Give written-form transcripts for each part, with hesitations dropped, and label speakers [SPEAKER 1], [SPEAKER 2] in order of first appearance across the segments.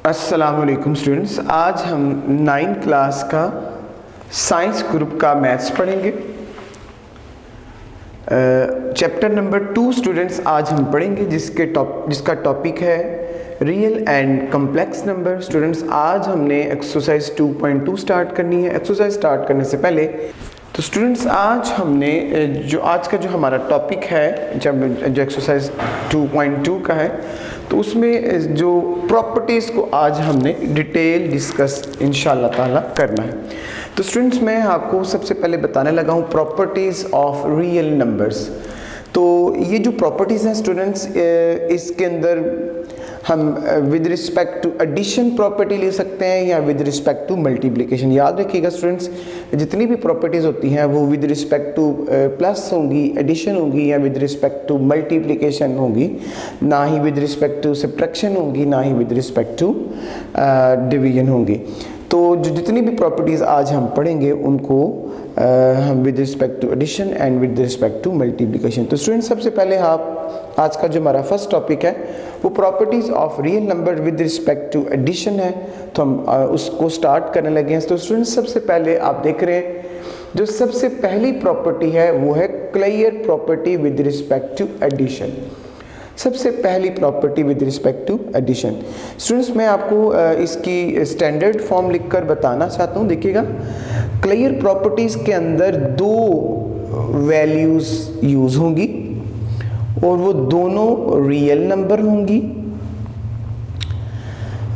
[SPEAKER 1] अस्सलामुअलैकुम स्टूडेंट्स, आज हम 9th क्लास का साइंस ग्रुप का मैथ्स पढ़ेंगे। चैप्टर नंबर 2 स्टूडेंट्स आज हम पढ़ेंगे जिसका टॉपिक है real and complex number. Students आज हमने एक्सरसाइज 2.2 स्टार्ट करनी है। एक्सरसाइज स्टार्ट करने से पहले तो स्टूडेंट्स आज हमने आज का जो हमारा टॉपिक है जो एक्सरसाइज 2.2 का है, तो उसमें जो प्रॉपर्टीज़ को आज हमने डिटेल डिस्कस इंशाल्लाह ताला करना है। तो स्टूडेंट्स मैं आपको सबसे पहले बताने लगा हूँ प्रॉपर्टीज़ ऑफ रियल नंबर्स। तो ये जो प्रॉपर्टीज़ हैं स्टूडेंट्स, इसके अंदर हम with respect to addition property ले सकते हैं या विद रिस्पेक्ट टू मल्टीप्लिकेशन। याद रखिएगा स्टूडेंट्स, जितनी भी प्रॉपर्टीज़ होती हैं वो विद रिस्पेक्ट टू प्लस होंगी, एडिशन होंगी, या विद रिस्पेक्ट टू मल्टीप्लिकेशन होंगी, ना ही विद रिस्पेक्ट टू सब्ट्रैक्शन होंगी, ना ही विद रिस्पेक्ट टू डिवीजन होंगी। तो जो जितनी भी प्रॉपर्टीज़ आज हम पढ़ेंगे उनको हम with respect to addition and with respect to multiplication. तो स्टूडेंट्स सबसे पहले आप आज का जो हमारा फर्स्ट टॉपिक है वो properties of real number with respect to addition है, तो हम उसको स्टार्ट करने लगे हैं। तो स्टूडेंट्स सबसे पहले आप देख रहे हैं जो सबसे पहली प्रॉपर्टी है वो है clear property with respect to addition. सबसे पहली property with respect to addition. Students मैं आपको इसकी स्टैंडर्ड फॉर्म लिखकर बताना चाहता हूँ। देखिएगा, क्लियर प्रॉपर्टीज़ के अंदर दो वैल्यूज़ यूज़ होंगी और वो दोनों रियल नंबर होंगी।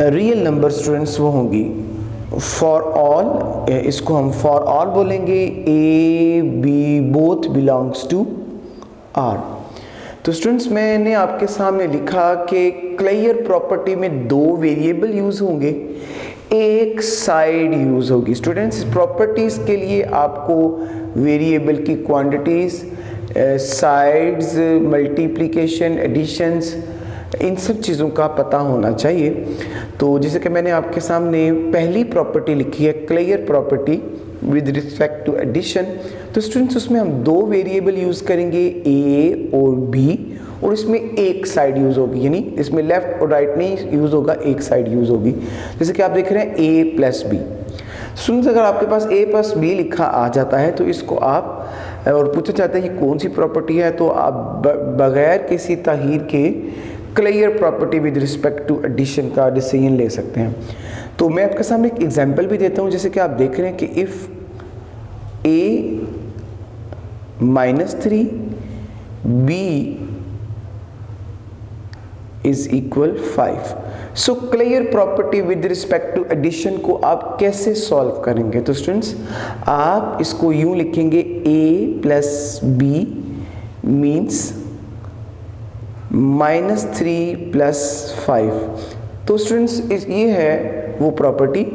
[SPEAKER 1] रियल नंबर स्टूडेंट्स वो होंगी फॉर ऑल, इसको हम फॉर ऑल बोलेंगे। A b both belongs to R. तो स्टूडेंट्स मैंने आपके सामने लिखा कि क्लियर प्रॉपर्टी में दो वेरिएबल यूज होंगे, एक साइड यूज होगी। स्टूडेंट्स प्रॉपर्टीज के लिए आपको वेरिएबल की क्वांटिटीज, साइड्स, मल्टीप्लिकेशन, एडिशंस, इन सब चीज़ों का पता होना चाहिए। तो जैसे कि मैंने आपके सामने पहली प्रॉपर्टी लिखी है clear property with respect to addition. तो स्टूडेंट्स उसमें हम दो वेरिएबल यूज़ करेंगे, ए और बी, और इसमें एक साइड यूज़ होगी, यानी इसमें लेफ्ट और राइट नहीं यूज़ होगा, एक साइड यूज़ होगी। जैसे कि आप देख रहे हैं ए प्लस बी। स्टूडेंट्स अगर आपके पास ए प्लस बी लिखा आ जाता है तो इसको आप और पूछा जाता है ये कौन सी प्रॉपर्टी है, तो आप बगैर किसी ताहीर के clear property with respect to addition का डिसीजन ले सकते हैं। तो मैं आपके सामने एक एग्जांपल भी देता हूं। जैसे कि आप देख रहे हैं कि if a -3 b is equal 5। So clear property with respect to addition को आप कैसे सॉल्व करेंगे? तो स्टूडेंट्स आप इसको यूं लिखेंगे, a plus b means -3 plus 5। तो स्टूडेंट्स ये है वो प्रॉपर्टी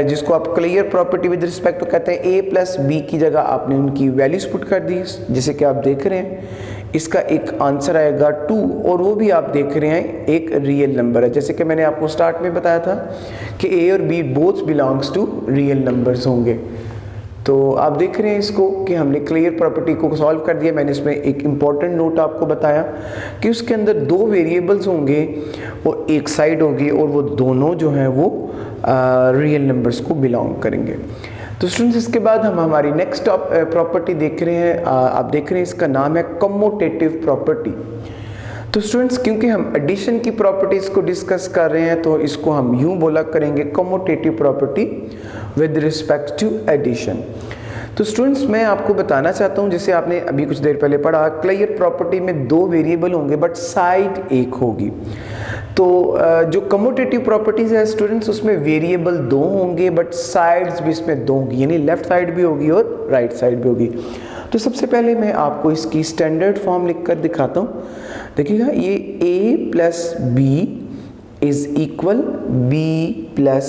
[SPEAKER 1] जिसको आप clear property with respect to कहते हैं। a प्लस बी की जगह आपने उनकी वैल्यूज पुट कर दी, जैसे कि आप देख रहे हैं इसका एक आंसर आएगा 2, और वो भी आप देख रहे हैं एक रियल नंबर है। जैसे कि मैंने आपको स्टार्ट में बताया था कि a और b both belongs to real numbers होंगे। तो आप देख रहे हैं इसको कि हमने क्लियर प्रॉपर्टी को सॉल्व कर दिया। मैंने इसमें एक इम्पॉर्टेंट नोट आपको बताया कि उसके अंदर दो वेरिएबल्स होंगे, वो एक साइड होगी और वो दोनों जो हैं वो रियल नंबर्स को बिलोंग करेंगे। तो स्टूडेंट्स इसके बाद हम हमारी नेक्स्ट प्रॉपर्टी देख रहे हैं। आप देख रहे हैं इसका नाम है कम्यूटेटिव प्रॉपर्टी। तो स्टूडेंट्स क्योंकि हम एडिशन की प्रॉपर्टीज़ को डिस्कस कर रहे हैं तो इसको हम यूं बोला करेंगे commutative property with respect to addition. तो स्टूडेंट्स मैं आपको बताना चाहता हूं, जैसे आपने अभी कुछ देर पहले पढ़ा, क्लियर प्रॉपर्टी में दो वेरिएबल होंगे बट साइड एक होगी। तो जो कम्यूटेटिव प्रॉपर्टीज़ है स्टूडेंट्स उसमें वेरिएबल दो होंगे बट साइड्स भी इसमें दो होंगी, यानी लेफ्ट साइड भी होगी और राइट साइड भी होगी। तो सबसे पहले मैं आपको इसकी स्टैंडर्ड फॉर्म लिखकर दिखाता हूँ। देखिएगा, ये a plus b is equal B plus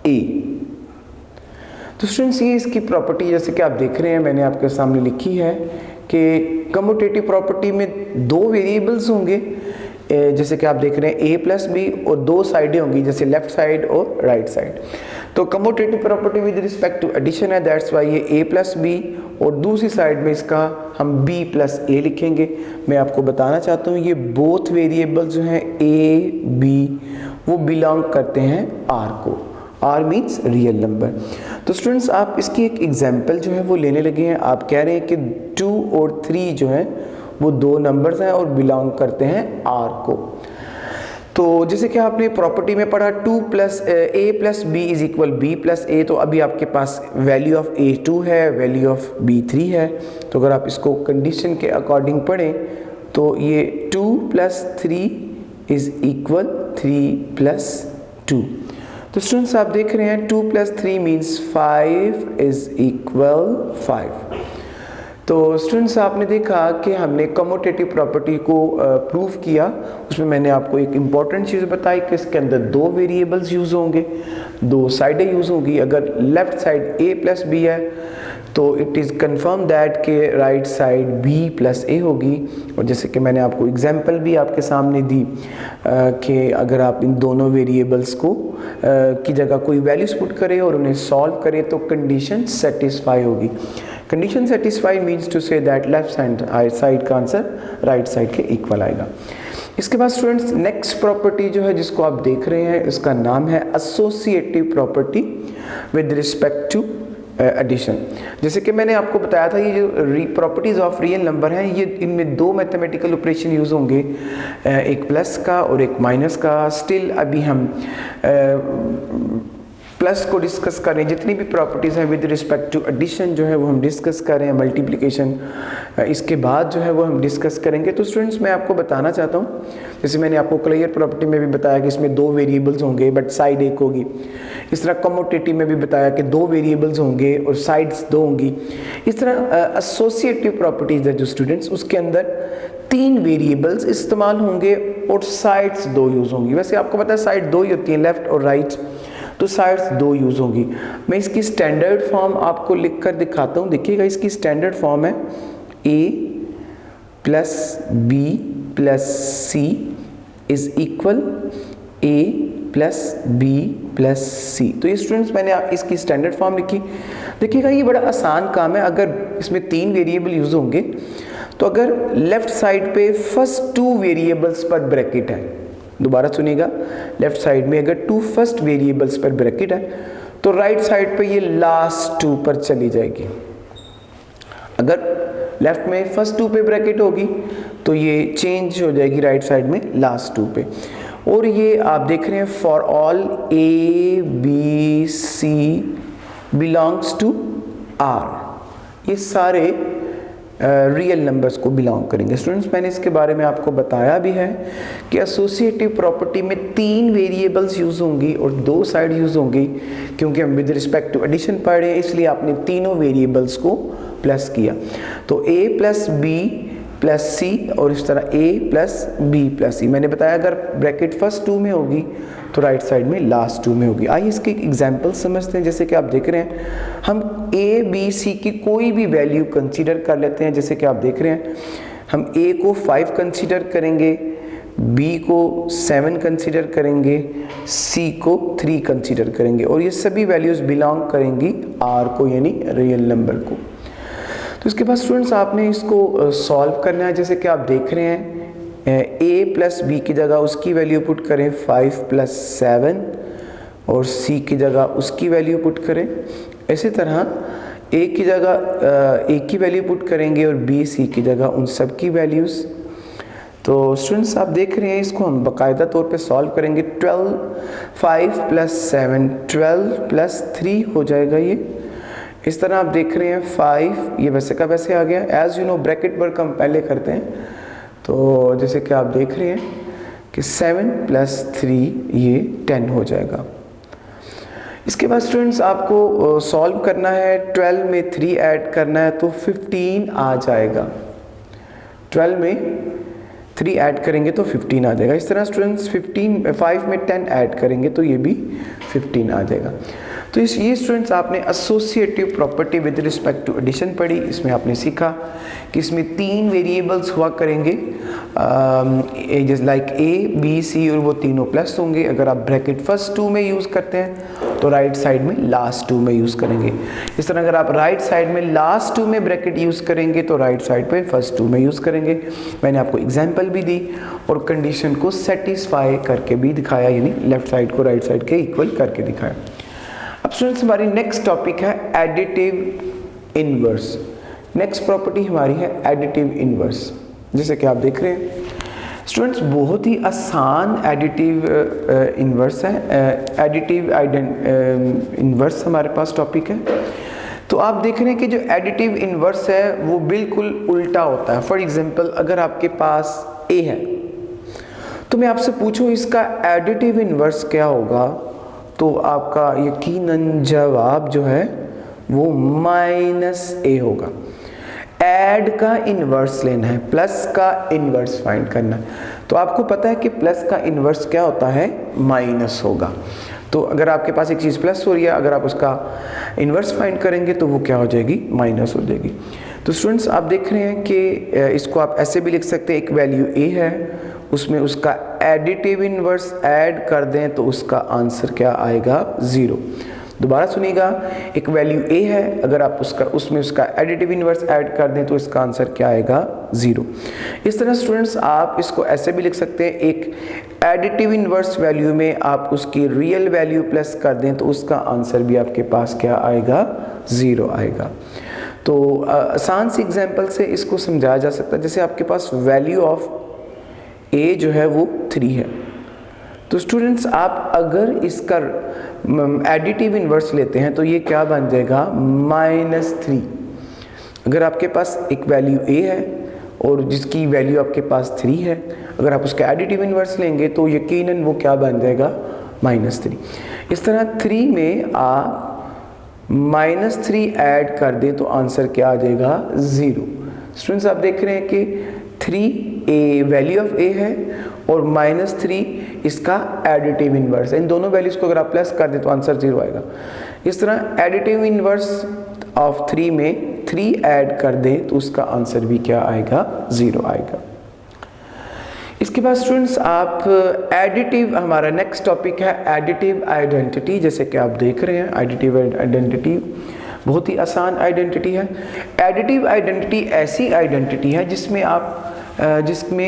[SPEAKER 1] a. तो स्टूडेंट्स ये इसकी प्रॉपर्टी जैसे कि आप देख रहे हैं मैंने आपके सामने लिखी है कि कम्यूटेटिव प्रॉपर्टी में दो वेरिएबल्स होंगे, जैसे कि आप देख रहे हैं a प्लस बी, और दो साइडें होंगी जैसे लेफ्ट साइड और राइट साइड। तो commutative property with respect to addition है, दैट्स वाई ये a प्लस बी, और दूसरी साइड में इसका हम b प्लस ए लिखेंगे। मैं आपको बताना चाहता हूँ ये बोथ वेरिएबल्स जो हैं a b वो बिलोंग करते हैं R को। R means real number. तो स्टूडेंट्स आप इसकी एक एग्जांपल जो है वो लेने लगे हैं। आप कह रहे हैं कि 2 और 3 जो है वो दो नंबर्स हैं और बिलोंग करते हैं R को। तो जैसे कि आपने प्रॉपर्टी में पढ़ा 2 plus a plus b is equal B plus a, तो अभी आपके पास वैल्यू ऑफ a 2 है, वैल्यू ऑफ b 3 है। तो अगर आप इसको कंडीशन के अकॉर्डिंग पढ़ें तो ये 2 प्लस 3 इज इक्वल 3 प्लस 2। तो स्टूडेंट्स आप देख रहे हैं 2 प्लस 3 मीन्स 5 इज इक्वल 5। तो स्टूडेंट्स आपने देखा कि हमने कम्यूटेटिव प्रॉपर्टी को प्रूव किया। उसमें मैंने आपको एक इम्पॉर्टेंट चीज़ बताई कि इसके अंदर दो वेरिएबल्स यूज़ होंगे, दो साइडें यूज़ होंगी। अगर left side a plus b है तो इट इज़ कन्फर्म दैट कि right side b plus a होगी। और जैसे कि मैंने आपको एग्जांपल भी आपके सामने दी कि अगर आप इन दोनों वेरिएबल्स को की जगह कोई वैल्यूज पुट करें और उन्हें सॉल्व करें तो कंडीशन सेटिस्फाई होगी। Condition satisfy means to say that left side का आंसर राइट साइड के इक्वल आएगा। इसके बाद स्टूडेंट्स नेक्स्ट प्रॉपर्टी जो है जिसको आप देख रहे हैं इसका नाम है associative property with respect to addition. जैसे कि मैंने आपको बताया था ये जो प्रॉपर्टीज ऑफ रियल नंबर हैं ये इनमें दो मैथमेटिकल ऑपरेशन यूज़ होंगे, एक प्लस का और एक माइनस का। स्टिल अभी हम प्लस को डिस्कस कर रहे हैं। जितनी भी प्रॉपर्टीज़ हैं विद रिस्पेक्ट टू एडिशन जो है वो हम डिस्कस कर रहे हैं। मल्टीप्लिकेशन इसके बाद जो है वो हम डिस्कस करेंगे। तो स्टूडेंट्स मैं आपको बताना चाहता हूँ, जैसे मैंने आपको क्लियर प्रॉपर्टी में भी बताया कि इसमें दो वेरिएबल्स होंगे बट साइड एक होगी। इस तरह कम्यूटेटिव में भी बताया कि दो वेरिएबल्स होंगे और साइड्स दो होंगी। इस तरह एसोसिएटिव प्रॉपर्टीज़ है जो स्टूडेंट्स उसके अंदर तीन वेरिएबल्स इस्तेमाल होंगे और साइड्स दो यूज़ होंगी। वैसे आपको पता है साइड दो ही होती हैं, लेफ़्ट और राइट, तो साइड्स दो यूज़ होंगी। मैं इसकी स्टैंडर्ड फॉर्म आपको लिख कर दिखाता हूँ। देखिएगा इसकी स्टैंडर्ड फॉर्म है a plus b plus C is equal a plus b plus c. तो ये स्टूडेंट्स मैंने इसकी स्टैंडर्ड फॉर्म लिखी। देखिएगा ये बड़ा आसान काम है। अगर इसमें तीन वेरिएबल यूज़ होंगे तो अगर लेफ़्ट साइड पे फर्स्ट टू वेरिएबल्स पर ब्रैकेट है, दोबारा सुनिएगा, लेफ्ट साइड में अगर टू फर्स्ट वेरिएबल्स पर ब्रैकेट है तो राइट साइड पे ये लास्ट टू पर चली जाएगी। अगर लेफ्ट में फर्स्ट टू पे ब्रैकेट होगी तो ये चेंज हो जाएगी राइट साइड में लास्ट टू पे। और ये आप देख रहे हैं for all a b c belongs to R, ये सारे रियल नंबर्स को बिलोंग करेंगे। स्टूडेंट्स मैंने इसके बारे में आपको बताया भी है कि एसोसिएटिव प्रॉपर्टी में तीन वेरिएबल्स यूज़ होंगी और दो साइड यूज़ होंगी। क्योंकि हम विद रिस्पेक्ट टू एडिशन पढ़ रहे हैं इसलिए आपने तीनों वेरिएबल्स को प्लस किया। तो a प्लस बी प्लस सी और इस तरह a प्लस बी प्लस सी। मैंने बताया अगर ब्रैकेट फर्स्ट टू में होगी तो राइट साइड में लास्ट टू में होगी। आइए इसके एग्जांपल समझते हैं। जैसे कि आप देख रहे हैं हम a b c की कोई भी वैल्यू कंसीडर कर लेते हैं। जैसे कि आप देख रहे हैं हम a को 5 कंसीडर करेंगे, b को 7 कंसीडर करेंगे, c को 3 कंसीडर करेंगे और ये सभी वैल्यूज़ बिलोंग करेंगी r को यानी रियल नंबर को। तो इसके बाद स्टूडेंट्स आपने इसको सॉल्व करना है। जैसे कि आप देख रहे हैं a प्लस बी की जगह उसकी वैल्यू पुट करें 5 प्लस 7 और c की जगह उसकी वैल्यू पुट करें। इसी तरह a की जगह a की वैल्यू पुट करेंगे और b c की जगह उन सब की वैल्यूज़। तो स्टूडेंट्स आप देख रहे हैं इसको हम बाकायदा तौर पे सॉल्व करेंगे। 5 प्लस 7 12 प्लस 3 हो जाएगा ये। इस तरह आप देख रहे हैं 5 ये वैसे का वैसे आ गया। As you know bracket work हम पहले करते हैं। तो जैसे कि आप देख रहे हैं कि 7 प्लस 3 ये 10 हो जाएगा। इसके बाद स्टूडेंट्स आपको सॉल्व करना है। 12 में 3 ऐड करना है तो 15 आ जाएगा। 12 में 3 ऐड करेंगे तो 15 आ जाएगा। इस तरह स्टूडेंट्स 5 में 10 ऐड करेंगे तो ये भी 15 आ जाएगा। तो ये स्टूडेंट्स आपने associative property with respect to addition पढ़ी। इसमें आपने सीखा कि इसमें तीन वेरिएबल्स हुआ करेंगे जैसे लाइक a b c और वो तीनों प्लस होंगे। अगर आप ब्रैकेट फर्स्ट टू में यूज़ करते हैं तो राइट साइड में लास्ट टू में यूज़ करेंगे। इस तरह अगर आप राइट साइड में लास्ट टू में ब्रैकेट यूज़ करेंगे तो राइट साइड पे फर्स्ट टू में यूज़ करेंगे। मैंने आपको एग्जांपल भी दी और कंडीशन को सेटिस्फाई करके भी दिखाया, यानी लेफ्ट साइड को राइट साइड के इक्वल करके दिखाया। अब स्टूडेंट्स हमारी नेक्स्ट टॉपिक है एडिटिव इनवर्स। नेक्स्ट प्रॉपर्टी हमारी है एडिटिव इनवर्स। जैसे कि आप देख रहे हैं स्टूडेंट्स, बहुत ही आसान एडिटिव इनवर्स है, एडिटिव इनवर्स हमारे पास टॉपिक है। तो आप देख रहे हैं कि जो एडिटिव इनवर्स है वो बिल्कुल उल्टा होता है। फॉर एग्जांपल अगर आपके पास ए है तो मैं आपसे पूछूं इसका एडिटिव इनवर्स क्या होगा, तो आपका यकीनन जवाब जो है वो -a होगा। ऐड का इन्वर्स लेना है, प्लस का इन्वर्स फाइंड करना है। तो आपको पता है कि प्लस का इन्वर्स क्या होता है, माइनस होगा। तो अगर आपके पास एक चीज़ प्लस हो रही है, अगर आप उसका इन्वर्स फाइंड करेंगे तो वो क्या हो जाएगी, माइनस हो जाएगी। तो स्टूडेंट्स आप देख रहे हैं कि इसको आप ऐसे भी लिख सकते हैं, एक वैल्यू a है, उसमें उसका एडिटिव इन्वर्स ऐड कर दें तो उसका आंसर क्या आएगा, 0। दोबारा सुनिएगा, एक वैल्यू a है, अगर आप उसमें उसका एडिटिव इनवर्स ऐड कर दें तो इसका आंसर क्या आएगा, 0। इस तरह स्टूडेंट्स आप इसको ऐसे भी लिख सकते हैं, एक एडिटिव इनवर्स वैल्यू में आप उसकी रियल वैल्यू प्लस कर दें तो उसका आंसर भी आपके पास क्या आएगा, 0 आएगा। तो आसान सी एग्जांपल से इसको समझाया जा सकता है। जैसे आपके पास वैल्यू ऑफ a जो है वो 3 है, तो स्टूडेंट्स आप अगर इसका एडिटिव इनवर्स लेते हैं तो ये क्या बन जाएगा, -3। अगर आपके पास एक वैल्यू a है और जिसकी वैल्यू आपके पास 3 है, अगर आप उसका एडिटिव इनवर्स लेंगे तो यकीनन वो क्या बन जाएगा, -3। इस तरह 3 में आप -3 ऐड कर दें तो आंसर क्या आ जाएगा, 0। स्टूडेंट्स आप देख रहे हैं कि 3a वैल्यू ऑफ a है और -3 इसका एडिटिव इनवर्स है। इन दोनों वैल्यूज को अगर आप प्लस कर दें तो आंसर 0 आएगा। इस तरह एडिटिव इनवर्स ऑफ 3 में 3 ऐड कर दें तो उसका आंसर भी क्या आएगा, 0 आएगा। इसके बाद स्टूडेंट्स आप एडिटिव, हमारा नेक्स्ट टॉपिक है एडिटिव आइडेंटिटी। जैसे कि आप देख रहे हैं एडिटिव आइडेंटिटी बहुत ही आसान आइडेंटिटी है। एडिटिव आइडेंटिटी ऐसी आइडेंटिटी है जिसमें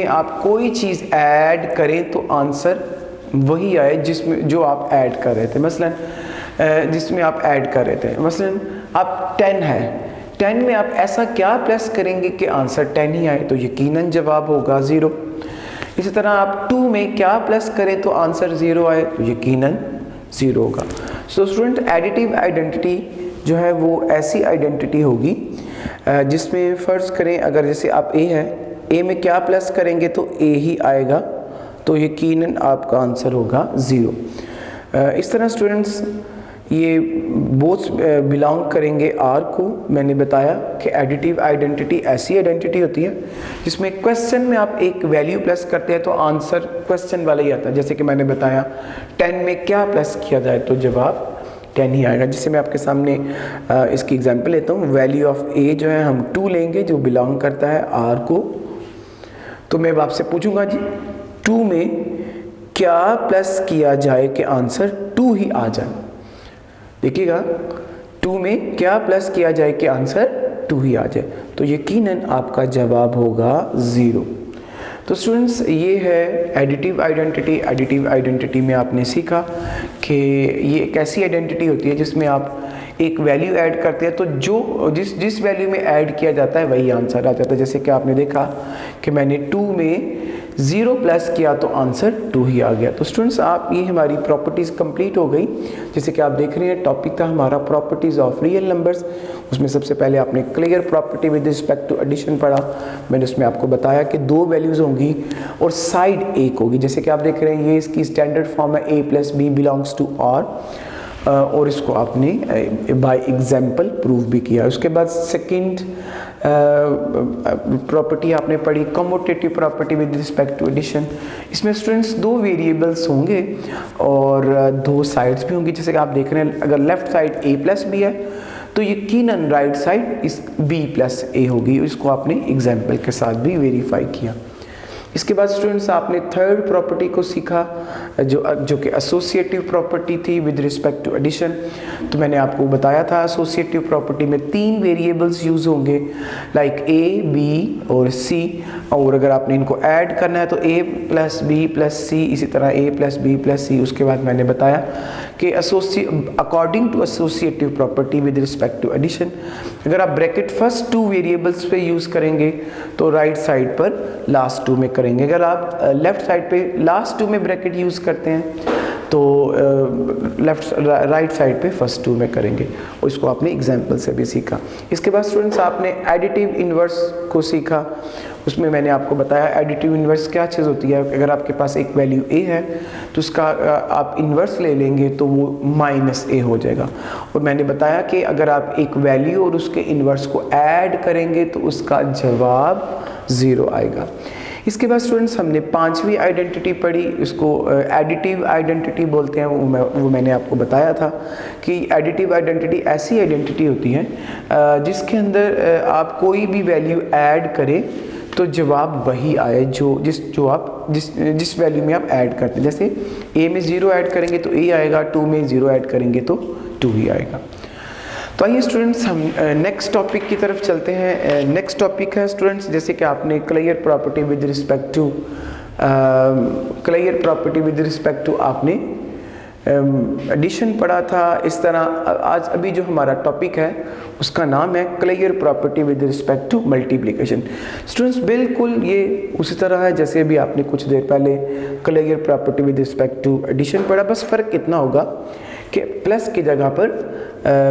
[SPEAKER 1] आप कोई चीज़ ऐड करें तो आंसर वही आए जिसमें जो आप ऐड कर रहे थे। मसलन जिसमें आप ऐड कर रहे थे, मसलन आप 10 है, 10 में आप ऐसा क्या प्लस करेंगे कि आंसर 10 ही आए, तो यकीनन जवाब होगा 0। इसी तरह आप 2 में क्या प्लस करें तो आंसर 0 आए, तो यकीनन 0 होगा। सो स्टूडेंट एडिटिव आइडेंटिटी जो है वो ऐसी आइडेंटिटी होगी जिसमें फ़र्ज़ करें अगर जैसे आप a है, a में क्या प्लस करेंगे तो a ही आएगा, तो यकीनन आपका आंसर होगा 0। इस तरह स्टूडेंट्स ये बोथ बिलोंग करेंगे R को। मैंने बताया कि एडिटिव आइडेंटिटी ऐसी आइडेंटिटी होती है जिसमें क्वेश्चन में आप एक वैल्यू प्लस करते हैं तो आंसर क्वेश्चन वाला ही आता है। जैसे कि मैंने बताया 10 में क्या प्लस किया जाए तो जवाब 10 ही आएगा। जिससे मैं आपके सामने इसकी एग्जांपल लेता हूँ। वैल्यू ऑफ a जो है हम 2 लेंगे जो बिलोंग करता है R को। तो मैं आपसे पूछूंगा जी 2 में क्या प्लस किया जाए कि आंसर 2 ही आ जाए। देखिएगा 2 में क्या प्लस किया जाए कि आंसर 2 ही आ जाए, तो यकीनन आपका जवाब होगा 0। तो स्टूडेंट्स ये है एडिटिव आइडेंटिटी। एडिटिव आइडेंटिटी में आपने सीखा कि ये एक ऐसी आइडेंटिटी होती है जिसमें आप एक वैल्यू ऐड करते हैं तो जो जिस वैल्यू में ऐड किया जाता है वही आंसर आ जाता है। जैसे कि आपने देखा कि मैंने 2 में 0 प्लस किया तो आंसर 2 ही आ गया। तो स्टूडेंट्स आप ये हमारी प्रॉपर्टीज़ कंप्लीट हो गई। जैसे कि आप देख रहे हैं टॉपिक था हमारा प्रॉपर्टीज़ ऑफ रियल नंबर्स। उसमें सबसे पहले आपने clear property with respect to addition पढ़ा। मैंने उसमें आपको बताया कि 2 वैल्यूज़ होंगी और साइड एक होगी। जैसे कि आप देख रहे हैं ये इसकी स्टैंडर्ड फॉर्म है a + b belongs to r, और इसको आपने बाय एग्जाम्पल प्रूव भी किया। उसके बाद सेकंड प्रॉपर्टी आपने पढ़ी commutative property with respect to addition. इसमें स्टूडेंट्स 2 वेरिएबल्स होंगे और 2 साइड्स भी होंगी। जैसे कि आप देख रहे हैं अगर लेफ्ट साइड a + b है तो यकीनन राइट साइड इस b + a होगी। इसको आपने एग्जाम्पल के साथ भी वेरीफाई किया। इसके बाद स्टूडेंट्स आपने थर्ड प्रॉपर्टी को सीखा जो कि एसोसिएटिव प्रॉपर्टी थी विद रिस्पेक्ट टू एडिशन। तो मैंने आपको बताया था एसोसिएटिव प्रॉपर्टी में 3 वेरिएबल्स यूज़ होंगे लाइक ए, बी और सी, और अगर आपने इनको ऐड करना है तो a प्लस बी प्लस सी, इसी तरह a प्लस बी प्लस सी। उसके बाद मैंने बताया कि according to associative property with respect to addition, अगर आप ब्रैकेट फर्स्ट 2 वेरिएबल्स पे यूज़ करेंगे तो राइट साइड पर लास्ट 2 में करेंगे। अगर आप लेफ्ट साइड पे लास्ट 2 में ब्रैकेट यूज़ करते हैं तो राइट साइड पे फर्स्ट 2 में करेंगे, और इसको आपने एग्जाम्पल से भी सीखा। इसके बाद स्टूडेंट्स आपने एडिटिव इन्वर्स को सीखा। उसमें मैंने आपको बताया एडिटिव इन्वर्स क्या चीज़ होती है। अगर आपके पास एक वैल्यू a है तो उसका आप इन्वर्स ले लेंगे तो वो -a हो जाएगा, और मैंने बताया कि अगर आप एक वैल्यू और उसके इन्वर्स को ऐड करेंगे तो उसका जवाब 0 आएगा। इसके बाद स्टूडेंट्स हमने 5वीं आइडेंटिटी पढ़ी, उसको एडिटिव आइडेंटिटी बोलते हैं। वो मैंने आपको बताया था कि एडिटिव आइडेंटिटी ऐसी आइडेंटिटी होती है जिसके अंदर आप कोई भी वैल्यू ऐड करें तो जवाब वही आए जिस वैल्यू में आप ऐड करते हैं। जैसे a में 0 ऐड करेंगे तो a आएगा, 2 में 0 ऐड करेंगे तो 2 ही आएगा। तो आइए स्टूडेंट्स हम नेक्स्ट टॉपिक की तरफ चलते हैं। नेक्स्ट टॉपिक है स्टूडेंट्स, जैसे कि आपने clear property with respect to आपने एडिशन पढ़ा था। इस तरह आज अभी जो हमारा टॉपिक है उसका नाम है clear property with respect to multiplication. Students बिल्कुल ये उसी तरह है जैसे अभी आपने कुछ देर पहले clear property with respect to addition पढ़ा, बस फ़र्क इतना होगा कि प्लस की जगह पर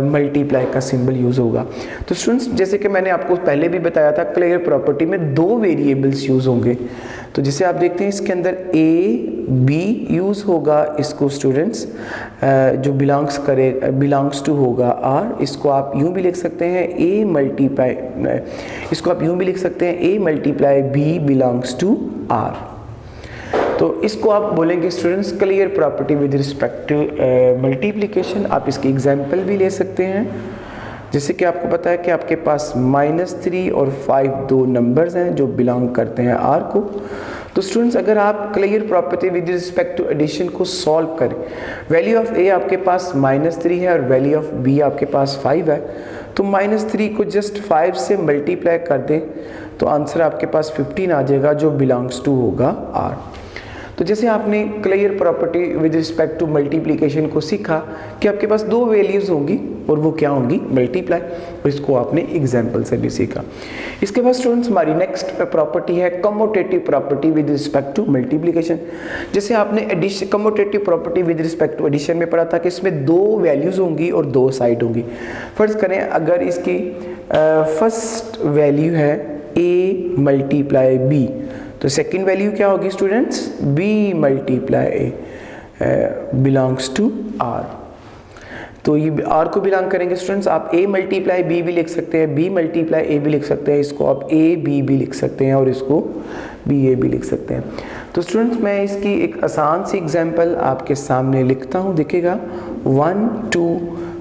[SPEAKER 1] मल्टीप्लाई का सिंबल यूज़ होगा। तो स्टूडेंट्स जैसे कि मैंने आपको पहले भी बताया था क्लियर प्रॉपर्टी में 2 वेरिएबल्स यूज़ होंगे। तो जैसे आप देखते हैं इसके अंदर a b यूज़ होगा, इसको स्टूडेंट्स जो बिलोंग्स टू होगा r, इसको आप यूँ भी लिख सकते हैं a multiply b belongs to r। तो इसको आप बोलेंगे students clear property with respect to multiplication. आप इसकी एग्जांपल भी ले सकते हैं। जैसे कि आपको पता है कि आपके पास -3 और 5 2 नंबर्स हैं जो बिलोंग करते हैं r को। तो स्टूडेंट्स अगर आप clear property with respect to addition को सॉल्व करें, वैल्यू ऑफ a आपके पास -3 है और वैल्यू ऑफ b आपके पास 5 है, तो -3 को जस्ट 5 से मल्टीप्लाई कर दें तो आंसर आपके पास 15 आ जाएगा जो बिलोंग्स टू होगा r। तो जैसे आपने clear property with respect to multiplication को सीखा कि आपके पास 2 वैल्यूज़ होंगी और वो क्या होंगी, मल्टीप्लाई, और इसको आपने एग्जाम्पल से भी सीखा। इसके बाद स्टूडेंट्स हमारी नेक्स्ट प्रॉपर्टी है commutative property with respect to multiplication. जैसे आपने commutative property with respect to addition में पढ़ा था कि इसमें 2 वैल्यूज़ होंगी और 2 साइड होंगी। फर्ज करें अगर इसकी फर्स्ट वैल्यू है a मल्टीप्लाई b, तो सेकेंड वैल्यू क्या होगी students, b multiply a belongs to r। तो ये r को बिलोंग करेंगे स्टूडेंट्स, आप a मल्टीप्लाई b भी लिख सकते हैं, b मल्टीप्लाई a भी लिख सकते हैं, इसको आप a b भी लिख सकते हैं और इसको b a भी लिख सकते हैं। तो स्टूडेंट्स मैं इसकी एक आसान सी एग्जांपल आपके सामने लिखता हूँ, देखिएगा 1 2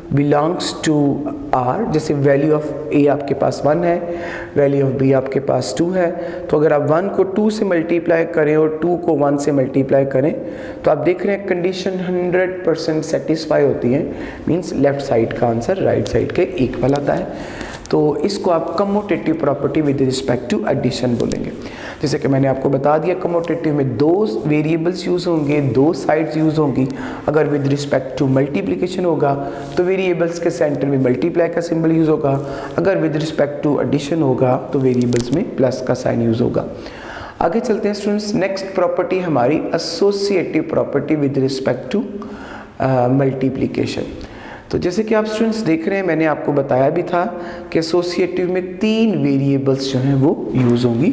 [SPEAKER 1] बिलोंग्स टू r। जैसे वैल्यू ऑफ a आपके पास 1 है, वैल्यू ऑफ b आपके पास 2 है, तो अगर आप 1 को 2 से मल्टीप्लाई करें और 2 को 1 से मल्टीप्लाई करें तो आप देख रहे हैं कंडीशन 100% सेटिस्फाई होती है, मींस लेफ्ट साइड का आंसर राइट साइड के इक्वल आता है। तो इसको आप commutative property with respect to addition बोलेंगे। जैसे कि मैंने आपको बता दिया कमोटेटिव में 2 वेरिएबल्स यूज़ होंगे, 2 साइड्स यूज़ होंगी। अगर विद रिस्पेक्ट टू मल्टीप्लिकेशन होगा तो वेरिएबल्स के सेंटर में मल्टीप्लाई का सिंबल यूज़ होगा, अगर विद रिस्पेक्ट टू एडिशन होगा तो वेरिएबल्स में प्लस का साइन यूज़ होगा। आगे चलते हैं स्टूडेंट्स, नेक्स्ट प्रॉपर्टी हमारी associative property with respect to multiplication. तो जैसे कि आप स्टूडेंट्स देख रहे हैं, मैंने आपको बताया भी था कि एसोसिएटिव में 3 वेरिएबल्स जो हैं वो यूज़ होंगी,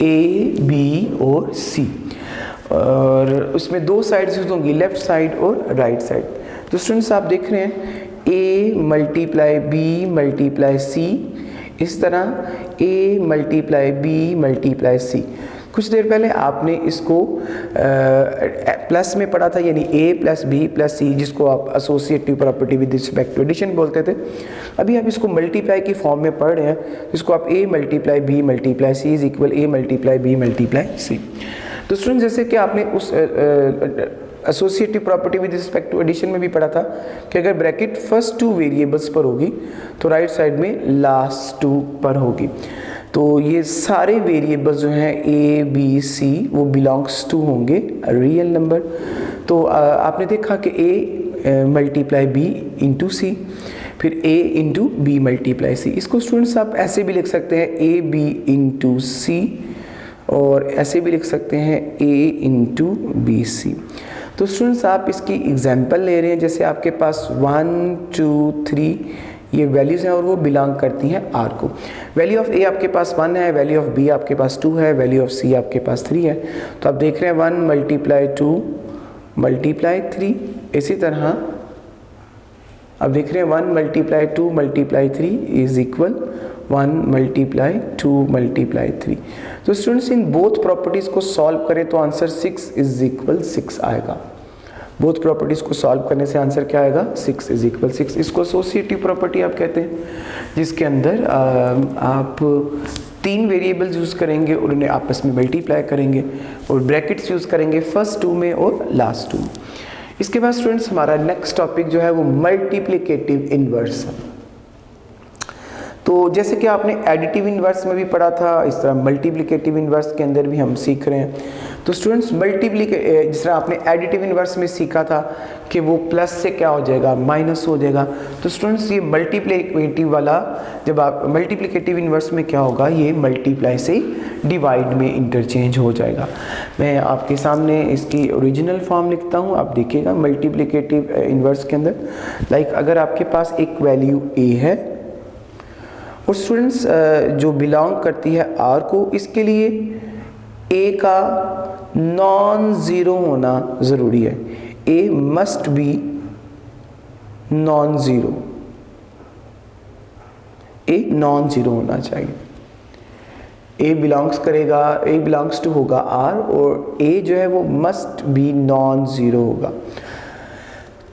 [SPEAKER 1] a b और c, और उसमें 2 साइड्स यूज़ होंगी, लेफ्ट साइड और राइट साइड। तो स्टूडेंट्स आप देख रहे हैं a multiply b multiply c, इस तरह a multiply b multiply c। कुछ देर पहले आपने इसको प्लस में पढ़ा था, यानी a प्लस बी प्लस सी, जिसको आप associative property with respect to addition बोलते थे। अभी आप इसको मल्टीप्लाई की फॉर्म में पढ़ रहे हैं, जिसको आप a multiply b multiply c is equal a multiply b multiply c. तो स्टूडेंट जैसे कि आपने उस associative property with respect to addition में भी पढ़ा था कि अगर ब्रैकेट फर्स्ट टू वेरिएबल्स पर होगी तो राइट साइड में लास्ट टू पर होगी। तो ये सारे वेरिएबल्स जो हैं ए बी सी वो बिलोंग्स टू होंगे रियल नंबर। तो आपने देखा कि ए मल्टीप्लाई बी इंटू सी, फिर a इंटू बी मल्टीप्लाई सी। इसको स्टूडेंट्स आप ऐसे भी लिख सकते हैं ए बी इंटू सी, और ऐसे भी लिख सकते हैं a इंटू बी सी। तो स्टूडेंट्स आप इसकी एग्जांपल ले रहे हैं, जैसे आपके पास 1 2 3 ये वैल्यूज़ हैं और वो बिलोंग करती हैं R को। वैल्यू ऑफ A आपके पास 1 है, वैल्यू ऑफ B आपके पास 2 है, वैल्यू ऑफ C आपके पास 3 है। तो आप देख रहे हैं 1 मल्टीप्लाई 2 मल्टीप्लाई 3, इसी तरह आप देख रहे हैं 1 multiply 2 multiply 3 is equal 1 multiply 2 multiply 3। तो स्टूडेंट्स इन बोथ प्रॉपर्टीज़ को सॉल्व करें तो आंसर 6 इज इक्वल 6 आएगा। बोथ प्रॉपर्टीज़ को सॉल्व करने से आंसर क्या आएगा, 6 इज इक्वल 6। इसको एसोसिएटिव प्रॉपर्टी आप कहते हैं, जिसके अंदर आप 3 वेरिएबल्स यूज़ करेंगे और उन्हें आपस में मल्टीप्लाई करेंगे और ब्रैकेट्स यूज़ करेंगे फर्स्ट 2 में और लास्ट 2 में। इसके बाद स्टूडेंट्स हमारा नेक्स्ट टॉपिक जो है वो मल्टीप्लिकेटिव इन्वर्स है। तो जैसे कि आपने एडिटिव इन्वर्स में भी पढ़ा था, इस तरह मल्टीप्लिकेटिव इन्वर्स के अंदर भी हम सीख रहे हैं। तो स्टूडेंट्स जिस तरह आपने एडिटिव इन्वर्स में सीखा था कि वो प्लस से क्या हो जाएगा, माइनस हो जाएगा। तो स्टूडेंट्स ये मल्टीप्लिकेटिव वाला, जब आप मल्टीप्लिकेटिव इन्वर्स में क्या होगा, ये मल्टीप्लाई से डिवाइड में इंटरचेंज हो जाएगा। मैं आपके सामने इसकी ओरिजिनल फॉर्म लिखता हूँ, आप देखिएगा मल्टीप्लिकेटिव इन्वर्स के अंदर। लाइक अगर आपके पास एक वैल्यू a है और स्टूडेंट्स जो बिलोंग करती है R को, इसके लिए a का नॉन ज़ीरो होना ज़रूरी है। a must be non zero, a non zero होना चाहिए। a बिलोंग्स करेगा, a बिलोंग्स टू होगा R, और a जो है वो मस्ट बी नॉन ज़ीरो होगा।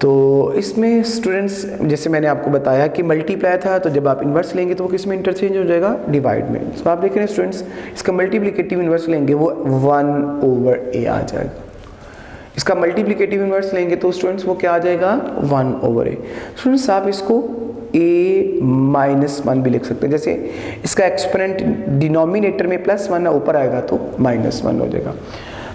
[SPEAKER 1] तो इसमें स्टूडेंट्स जैसे मैंने आपको बताया कि मल्टीप्लाई था, तो जब आप इन्वर्स लेंगे तो वो किस में इंटरचेंज हो जाएगा, डिवाइड में। तो आप देख रहे हैं स्टूडेंट्स, इसका मल्टीप्लिकेटिव इन्वर्स लेंगे वो 1/a आ जाएगा। इसका मल्टीप्लिकेटिव इन्वर्स लेंगे तो स्टूडेंट्स वो क्या आ जाएगा, 1/a। स्टूडेंट्स आप इसको a-1 भी लिख सकते हैं। जैसे इसका एक्सपोनेंट डिनोमिनेटर में +1 है, ऊपर आएगा तो -1 हो जाएगा।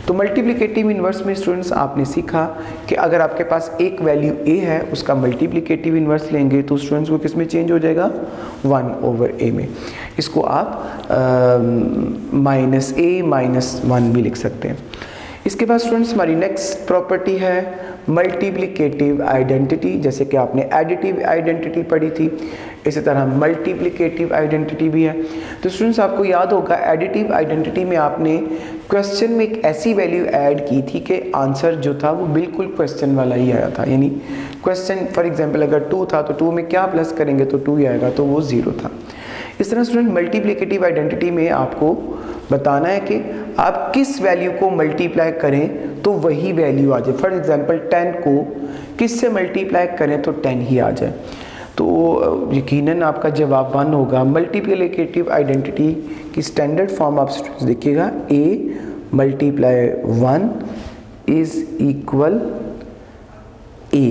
[SPEAKER 1] तो मल्टीप्लिकेटिव इन्वर्स में स्टूडेंट्स आपने सीखा कि अगर आपके पास एक वैल्यू a है, उसका मल्टीप्लिकेटिव इन्वर्स लेंगे तो स्टूडेंट्स वो किस में चेंज हो जाएगा, 1/a में। इसको आप -a-1 भी लिख सकते हैं। इसके बाद स्टूडेंट्स हमारी नेक्स्ट प्रॉपर्टी है मल्टीप्लिकेटिव आइडेंटिटी। जैसे कि आपने एडिटिव आइडेंटिटी पढ़ी थी, इसी तरह मल्टीप्लिकेटिव आइडेंटिटी भी है। तो स्टूडेंट्स आपको याद होगा एडिटिव आइडेंटिटी में आपने क्वेश्चन में एक ऐसी वैल्यू ऐड की थी कि आंसर जो था वो बिल्कुल क्वेश्चन वाला ही आया था। यानी क्वेश्चन फॉर एग्जांपल अगर 2 था तो 2 में क्या प्लस करेंगे तो 2 ही आएगा, तो वो 0 था। इस तरह स्टूडेंट मल्टीप्लिकेटिव आइडेंटिटी में आपको बताना है कि आप किस वैल्यू को मल्टीप्लाई करें तो वही वैल्यू आ जाए। फॉर एग्जांपल 10 को किस से मल्टीप्लाई करें तो 10 ही आ जाए, तो यकीनन आपका जवाब 1 होगा। मल्टीप्लिकेटिव आइडेंटिटी की स्टैंडर्ड फॉर्म आप स्टूडेंट्स देखिएगा, a multiply 1 is equal a।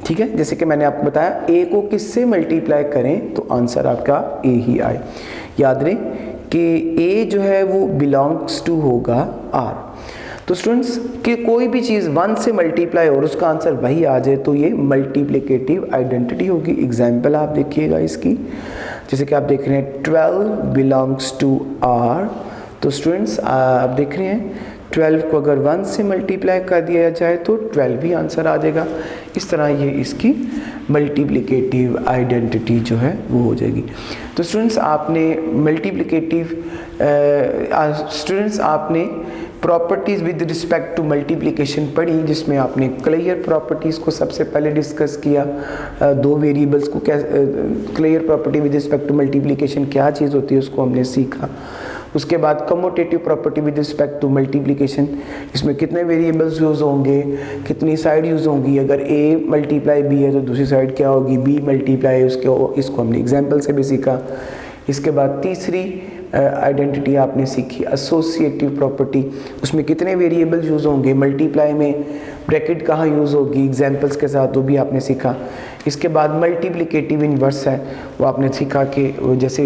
[SPEAKER 1] ठीक है, जैसे कि मैंने आपको बताया a को किससे मल्टीप्लाई करें तो आंसर आपका a ही आए। याद रहे कि a जो है वो बिलोंग्स टू होगा R। तो स्टूडेंट्स कि कोई भी चीज़ 1 से मल्टीप्लाई और उसका आंसर वही आ जाए तो ये मल्टीप्लिकेटिव आइडेंटिटी होगी। एग्जाम्पल आप देखिएगा इसकी, जैसे कि आप देख रहे हैं 12 बिलोंग्स टू R। तो स्टूडेंट्स आप देख रहे हैं 12 को अगर 1 से मल्टीप्लाई कर दिया जाए तो 12 ही आंसर आ जाएगा। इस तरह ये इसकी मल्टीप्लिकेटिव आइडेंटिटी जो है वो हो जाएगी। तो स्टूडेंट्स आपने आपने properties with respect to multiplication पढ़ी, जिसमें आपने क्लियर प्रॉपर्टीज़ को सबसे पहले डिस्कस किया। 2 वेरिएबल्स को क्या clear property with respect to multiplication क्या चीज़ होती है उसको हमने सीखा। उसके बाद commutative property with respect to multiplication, इसमें कितने वेरिएबल्स यूज़ होंगे, कितनी साइड यूज़ होंगी, अगर a मल्टीप्लाई b है तो दूसरी साइड क्या होगी, b मल्टीप्लाई उसके, इसको हमने एग्जाम्पल से भी सीखा। इसके बाद तीसरी आइडेंटिटी आपने सीखी एसोसिएटिव प्रॉपर्टी, उसमें कितने वेरिएबल यूज़ होंगे, मल्टीप्लाई में ब्रैकेट कहाँ यूज़ होगी, एग्जाम्पल्स के साथ, वो भी आपने सीखा। इसके बाद मल्टीप्लिकेटिव इन्वर्स है, वो आपने सीखा कि जैसे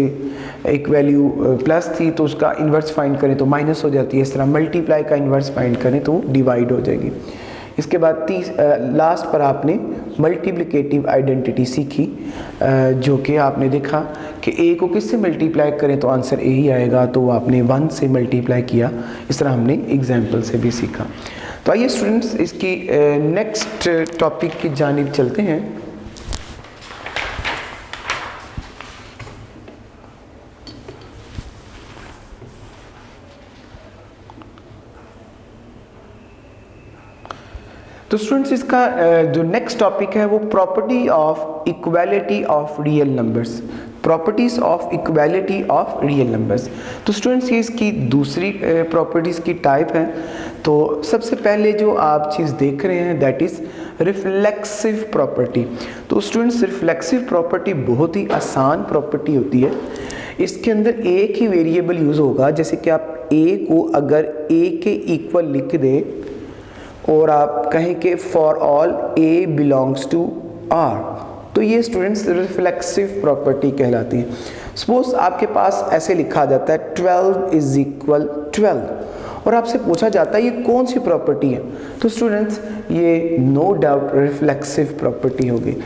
[SPEAKER 1] एक वैल्यू प्लस थी तो उसका इन्वर्स फाइंड करें तो माइनस हो जाती है, इस तरह मल्टीप्लाई का इन्वर्स फाइंड करें तो डिवाइड हो जाएगी। इसके बाद लास्ट पर आपने मल्टीप्लिकेटिव आइडेंटिटी सीखी, जो कि आपने देखा कि a को किससे मल्टीप्लाई करें तो आंसर a ही आएगा, तो वो आपने 1 से मल्टीप्लाई किया। इस तरह हमने एग्जाम्पल से भी सीखा। तो आइए स्टूडेंट्स इसकी नेक्स्ट टॉपिक की जानिब चलते हैं। तो स्टूडेंट्स इसका जो नेक्स्ट टॉपिक है वो property of equality of real numbers, properties of equality of real numbers. तो स्टूडेंट्स ये इसकी दूसरी प्रॉपर्टीज़ की टाइप है। तो सबसे पहले जो आप चीज़ देख रहे हैं दैट इज़ रिफ्लेक्सिव प्रॉपर्टी। तो स्टूडेंट्स रिफ्लेक्सिव प्रॉपर्टी बहुत ही आसान प्रॉपर्टी होती है। इसके अंदर एक ही वेरिएबल यूज़ होगा, जैसे कि आप a को अगर a के इक्वल लिख दें और आप कहें कि for all a belongs to r, तो ये स्टूडेंट्स रिफ्लेक्सिव प्रॉपर्टी कहलाती है। सपोज आपके पास ऐसे लिखा जाता है 12 इज इक्वल 12 और आपसे पूछा जाता है ये कौन सी प्रॉपर्टी है, तो स्टूडेंट्स ये नो डाउट रिफ्लेक्सिव प्रॉपर्टी होगी।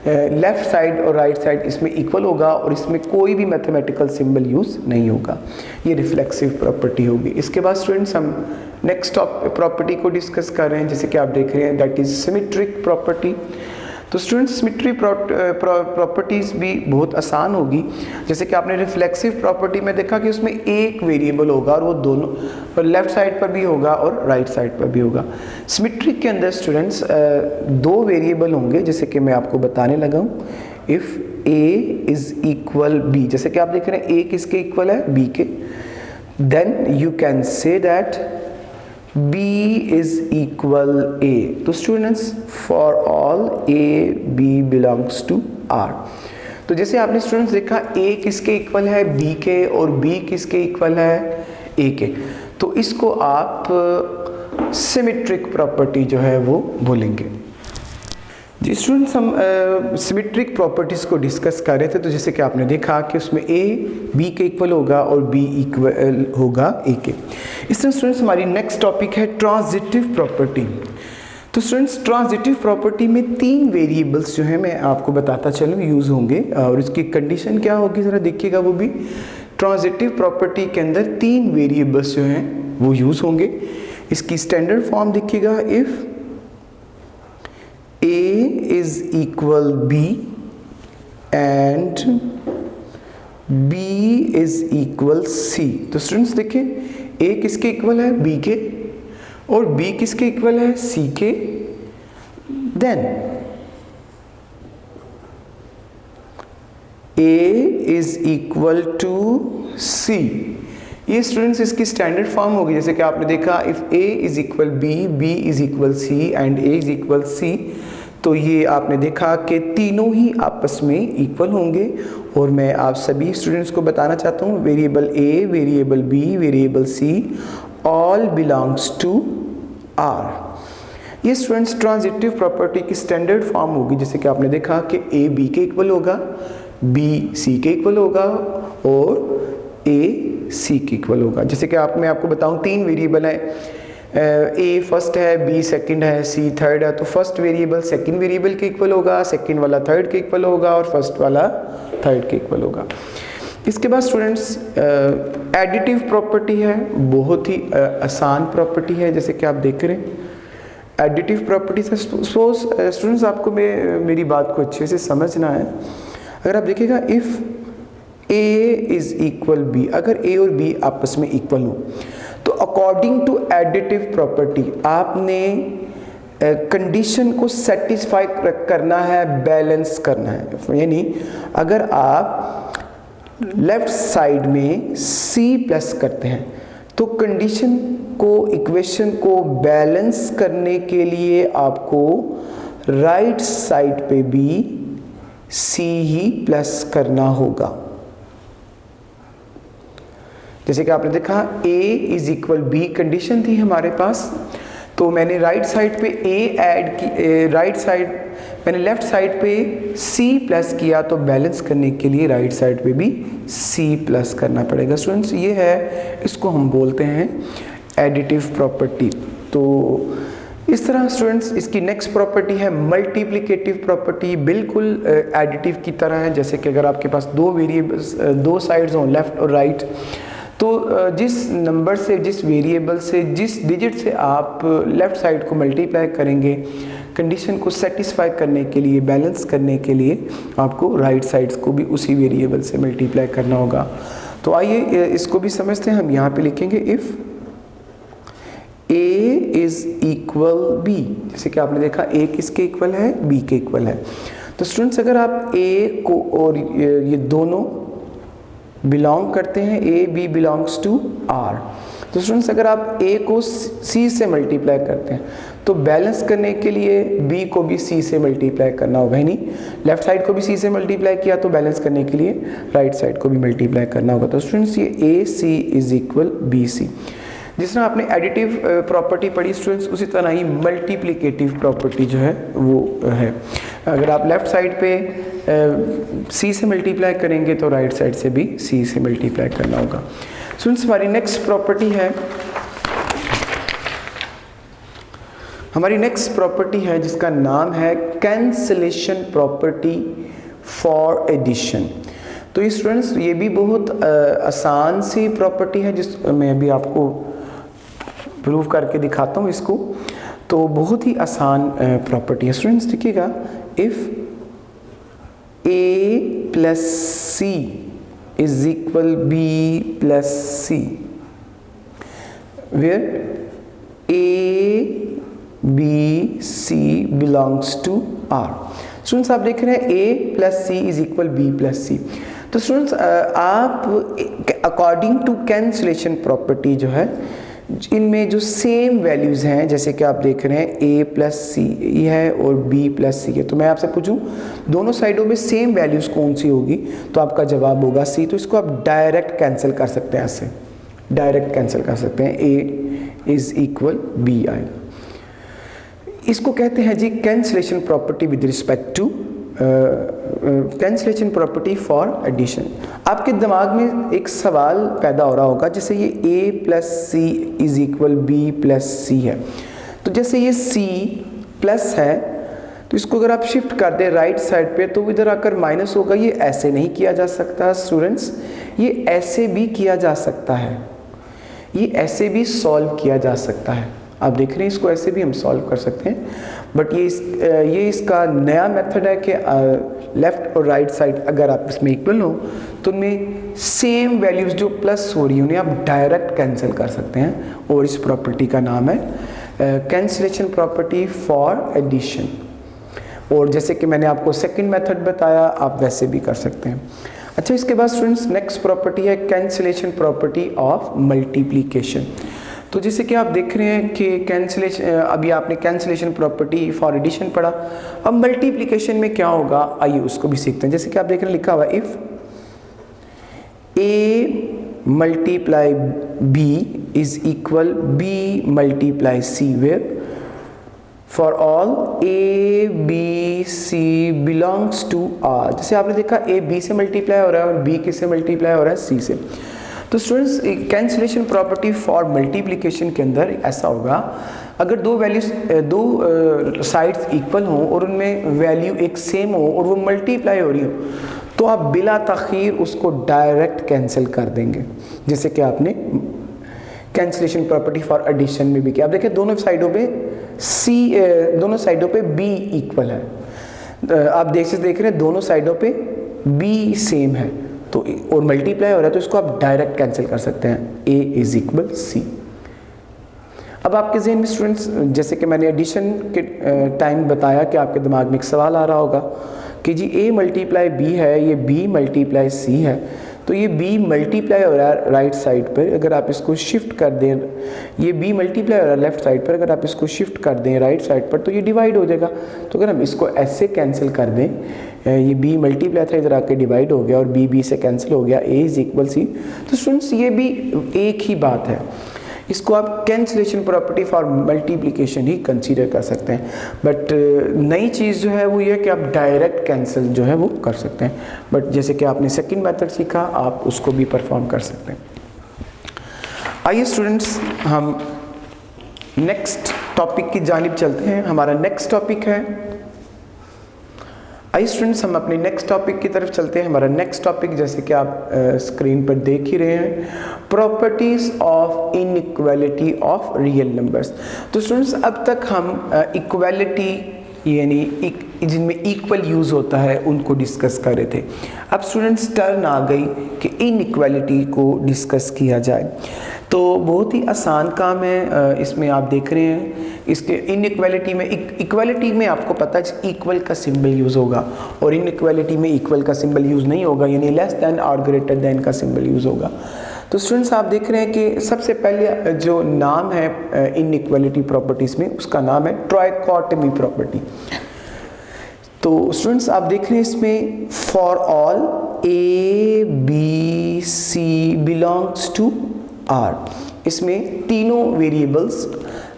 [SPEAKER 1] लेफ्ट साइड और राइट साइड इसमें इक्वल होगा और इसमें कोई भी मैथमेटिकल सिंबल यूज़ नहीं होगा, ये रिफ्लेक्सिव प्रॉपर्टी होगी। इसके बाद स्टूडेंट्स हम नेक्स्ट प्रॉपर्टी को डिस्कस कर रहे हैं, जैसे कि आप देख रहे हैं दैट इज सिमेट्रिक प्रॉपर्टी। तो स्टूडेंट्स सिमेट्रिक प्रॉपर्टीज़ भी बहुत आसान होगी। जैसे कि आपने रिफ्लेक्सिव प्रॉपर्टी में देखा कि उसमें एक वेरिएबल होगा और वो दोनों और लेफ्ट साइड पर भी होगा और राइट साइड पर भी होगा। सिमेट्रिक के अंदर स्टूडेंट्स दो वेरिएबल होंगे, जैसे कि मैं आपको बताने लगा हूँ। If a is equal b, जैसे कि आप देख रहे हैं a किसके इक्वल है, b के, then you can say that b is equal a। तो students for all a b belongs to r। तो जैसे आपने स्टूडेंट्स देखा a किसके इक्वल है, b के, और b किसके इक्वल है, a के, तो इसको आप सिमेट्रिक प्रॉपर्टी जो है वो बोलेंगे। जी स्टूडेंट्स हम सिमेट्रिक प्रॉपर्टीज़ को डिस्कस कर रहे थे। तो जैसे कि आपने देखा कि उसमें a b के इक्वल होगा और b इक्वल होगा a के। इस तरह स्टूडेंट्स हमारी नेक्स्ट टॉपिक है ट्रांजिटिव प्रॉपर्टी। तो स्टूडेंट्स ट्रांजिटिव प्रॉपर्टी में तीन वेरिएबल्स जो है मैं आपको बताता चलूँ यूज़ होंगे और इसकी कंडीशन क्या होगी ज़रा देखिएगा। वो भी ट्रांजिटिव प्रॉपर्टी के अंदर तीन वेरिएबल्स जो हैं वो यूज़ होंगे। इसकी स्टैंडर्ड फॉर्म देखिएगा, if a is equal b and b is equal c। तो स्टूडेंट्स देखिए a किसके इक्वल है, b के, और b किसके इक्वल है, c के। Then a is equal to c। ये स्टूडेंट्स इसकी स्टैंडर्ड फॉर्म होगी। जैसे कि आपने देखा if a is equal b, b is equal c and a is equal c, तो ये आपने देखा कि तीनों ही आपस में इक्वल होंगे। और मैं आप सभी स्टूडेंट्स को बताना चाहता हूँ variable a, variable b, variable c all belongs to r। ये स्टूडेंट्स ट्रांजिटिव प्रॉपर्टी की स्टैंडर्ड फॉर्म होगी। जैसे कि आपने देखा कि a b के इक्वल होगा, b c के इक्वल होगा और a c के इक्वल होगा। जैसे कि मैं आपको बताऊं तीन वेरिएबल है, a फर्स्ट है, b सेकंड है, c थर्ड है। तो फर्स्ट वेरिएबल सेकंड वेरिएबल के इक्वल होगा, सेकंड वाला थर्ड के इक्वल होगा और फर्स्ट वाला थर्ड के इक्वल होगा। इसके बाद स्टूडेंट्स एडिटिव प्रॉपर्टी है, बहुत ही आसान प्रॉपर्टी है। जैसे कि आप देख रहे हैं एडिटिव प्रॉपर्टी से सपोज स्टूडेंट्स आपको मेरी बात को अच्छे से समझना है। अगर आप देखिएगा if a is equal b, अगर a और b आपस में इक्वल हो तो अकॉर्डिंग टू एडिटिव प्रॉपर्टी आपने कंडीशन को सेटिस्फाई करना है, बैलेंस करना है। यानी अगर आप लेफ्ट साइड में सी प्लस करते हैं, तो कंडीशन को, इक्वेशन को बैलेंस करने के लिए आपको राइट साइड पे भी सी ही प्लस करना होगा। जैसे कि आपने देखा a is equal b condition थी हमारे पास, तो मैंने राइट साइड पे a ऐड की, मैंने लेफ्ट साइड पे c प्लस किया, तो बैलेंस करने के लिए राइट साइड पे भी c प्लस करना पड़ेगा। स्टूडेंट्स ये है, इसको हम बोलते हैं एडिटिव प्रॉपर्टी। तो इस तरह स्टूडेंट्स इसकी नेक्स्ट प्रॉपर्टी है मल्टीप्लिकेटिव प्रॉपर्टी, बिल्कुल एडिटिव की तरह है। जैसे कि अगर आपके पास दो वेरिएबल्स, दो साइड्स हों लेफ्ट और राइट, तो जिस नंबर से, जिस वेरिएबल से, जिस डिजिट से आप लेफ़्ट साइड को मल्टीप्लाई करेंगे, कंडीशन को सेटिस्फाई करने के लिए, बैलेंस करने के लिए आपको राइट साइड्स को भी उसी वेरिएबल से मल्टीप्लाई करना होगा। तो आइए इसको भी समझते हैं। हम यहाँ पे लिखेंगे if a is equal b, जैसे कि आपने देखा a किसके इक्वल है, b के इक्वल है। तो स्टूडेंट्स अगर आप a को और ये दोनों बिलोंग करते हैं, a b belongs to r, तो स्टूडेंट्स अगर आप a को c से मल्टीप्लाई करते हैं तो बैलेंस करने के लिए b को भी c से मल्टीप्लाई करना होगा, है नहीं? लेफ्ट साइड को भी c से मल्टीप्लाई किया तो बैलेंस करने के लिए राइट साइड को भी मल्टीप्लाई करना होगा। तो स्टूडेंट्स ये a c is equal b c। जिस तरह आपने एडिटिव प्रॉपर्टी पढ़ी स्टूडेंट्स, उसी तरह ही मल्टीप्लिकेटिव प्रॉपर्टी जो है वो है। अगर आप लेफ़्ट साइड पे c से मल्टीप्लाई करेंगे तो राइट साइड से भी c से मल्टीप्लाई करना होगा। स्टूडेंट्स हमारी नेक्स्ट प्रॉपर्टी है, जिसका नाम है कैंसलेशन प्रॉपर्टी फॉर एडिशन। तो ये स्टूडेंट्स ये भी बहुत आसान सी प्रॉपर्टी है, जिस मैं अभी आपको प्रूव करके दिखाता हूँ इसको। तो बहुत ही आसान प्रॉपर्टी है स्टूडेंट्स, देखिएगा if a plus c is equal b plus c, where a b c belongs to r। Students आप देख रहे हैं a plus c is equal b plus c। तो स्टूडेंट्स आप अकॉर्डिंग टू कैंसलेशन प्रॉपर्टी जो है, इनमें जो सेम वैल्यूज़ हैं, जैसे कि आप देख रहे हैं a प्लस सी है और b प्लस सी है, तो मैं आपसे पूछूं दोनों साइडों में सेम वैल्यूज़ कौन सी होगी, तो आपका जवाब होगा c। तो इसको आप डायरेक्ट कैंसिल कर सकते हैं, ऐसे डायरेक्ट कैंसिल कर सकते हैं, a इज़ इक्वल b आएगा। इसको कहते हैं जी cancellation property with respect to cancellation property for addition. आपके दिमाग में एक सवाल पैदा हो रहा होगा, जैसे ये a plus C is equal B plus c है, तो जैसे ये c प्लस है तो इसको अगर आप शिफ्ट कर दें राइट साइड पे तो इधर आकर माइनस होगा। ये ऐसे नहीं किया जा सकता स्टूडेंट्स, ये ऐसे भी किया जा सकता है, ये ऐसे भी सॉल्व किया जा सकता है। आप देख रहे हैं इसको ऐसे भी हम सॉल्व कर सकते हैं, बट ये इसका नया मेथड है कि लेफ़्ट और राइट साइड अगर आप इसमें इक्वल हो तो उनमें सेम वैल्यूज़ जो प्लस हो रही है उन्हें आप डायरेक्ट कैंसिल कर सकते हैं, और इस प्रॉपर्टी का नाम है कैंसिलेशन प्रॉपर्टी फॉर एडिशन। और जैसे कि मैंने आपको सेकंड मेथड बताया, आप वैसे भी कर सकते हैं। अच्छा, इसके बाद स्टूडेंट्स नेक्स्ट प्रॉपर्टी है कैंसिलेशन प्रॉपर्टी ऑफ मल्टीप्लिकेशन। तो जैसे कि आप देख रहे हैं कि कैंसिलेशन, अभी आपने कैंसिलेशन प्रॉपर्टी फॉर एडिशन पढ़ा, अब मल्टीप्लिकेशन में क्या होगा आइए उसको भी सीखते हैं। जैसे कि आप देख रहे हैं लिखा हुआ if a multiply b is equal b multiply c, where for all a b c belongs to r। जैसे आपने देखा a b से मल्टीप्लाई हो रहा है और b किससे मल्टीप्लाई हो रहा है, c से। तो students cancellation property for multiplication के अंदर ऐसा होगा, अगर दो वैल्यूज, दो साइड्स इक्वल हों और उनमें वैल्यू एक सेम हो और वो मल्टीप्लाई हो रही हो, तो आप बिला तखीर उसको डायरेक्ट कैंसिल कर देंगे, जैसे कि आपने कैंसिलेशन प्रॉपर्टी फॉर एडिशन में भी किया। आप देखिए दोनों साइडों पे दोनों साइडों पे b इक्वल है, आप देख रहे हैं दोनों साइडों पे b सेम है तो और मल्टीप्लाई हो रहा है, तो इसको आप डायरेक्ट कैंसिल कर सकते हैं, a इज इक्वल c। अब आपके जहन में स्टूडेंट्स, जैसे कि मैंने एडिशन के टाइम बताया कि आपके दिमाग में एक सवाल आ रहा होगा कि जी a मल्टीप्लाई b है, ये b मल्टीप्लाई c है, तो ये b मल्टीप्लाई हो रहा है राइट साइड पर, अगर आप इसको शिफ्ट कर दें, ये b मल्टीप्लाई हो रहा है लेफ्ट साइड पर, अगर आप इसको शिफ्ट कर दें राइट साइड पर तो ये डिवाइड हो जाएगा। तो अगर हम इसको ऐसे कैंसिल कर दें, ये b मल्टीप्लाई था इधर आके डिवाइड हो गया और b से कैंसिल हो गया, a इज इक्वल c। तो स्टूडेंट्स ये भी एक ही बात है, इसको आप cancellation property for multiplication he consider कर सकते हैं। बट नई चीज़ जो है वो ये कि आप डायरेक्ट कैंसिल जो है वो कर सकते हैं, बट जैसे कि आपने सेकंड मेथड सीखा आप उसको भी परफॉर्म कर सकते हैं। आइए स्टूडेंट्स हम नेक्स्ट टॉपिक की जानिब चलते हैं। हमारा नेक्स्ट टॉपिक है, आइए स्टूडेंट्स हम अपने नेक्स्ट टॉपिक की तरफ चलते हैं। हमारा नेक्स्ट टॉपिक जैसे कि आप स्क्रीन पर देख ही रहे हैं, properties of inequality of real numbers. तो स्टूडेंट्स अब तक हम इक्वालिटी यानी जिनमें इक्वल यूज़ होता है उनको डिस्कस कर रहे थे। अब स्टूडेंट्स टर्न आ गई कि इनइक्वालिटी को डिस्कस किया जाए, तो बहुत ही आसान काम है। इसमें आप देख रहे हैं इसके इनइक्वालिटी में, इक्वालिटी में आपको पता है इक्वल का सिंबल यूज़ होगा और इनइक्वालिटी में इक्वल का सिंबल यूज़ नहीं होगा, यानी लेस देन और ग्रेटर देन का सिंबल यूज़ होगा। तो स्टूडेंट्स आप देख रहे हैं कि सबसे पहले जो नाम है इनइक्वालिटी प्रॉपर्टीज़ में उसका नाम है ट्राइकोटमी प्रॉपर्टी। तो स्टूडेंट्स आप देख रहे हैं इसमें for all a b c belongs to R, इसमें तीनों वेरिएबल्स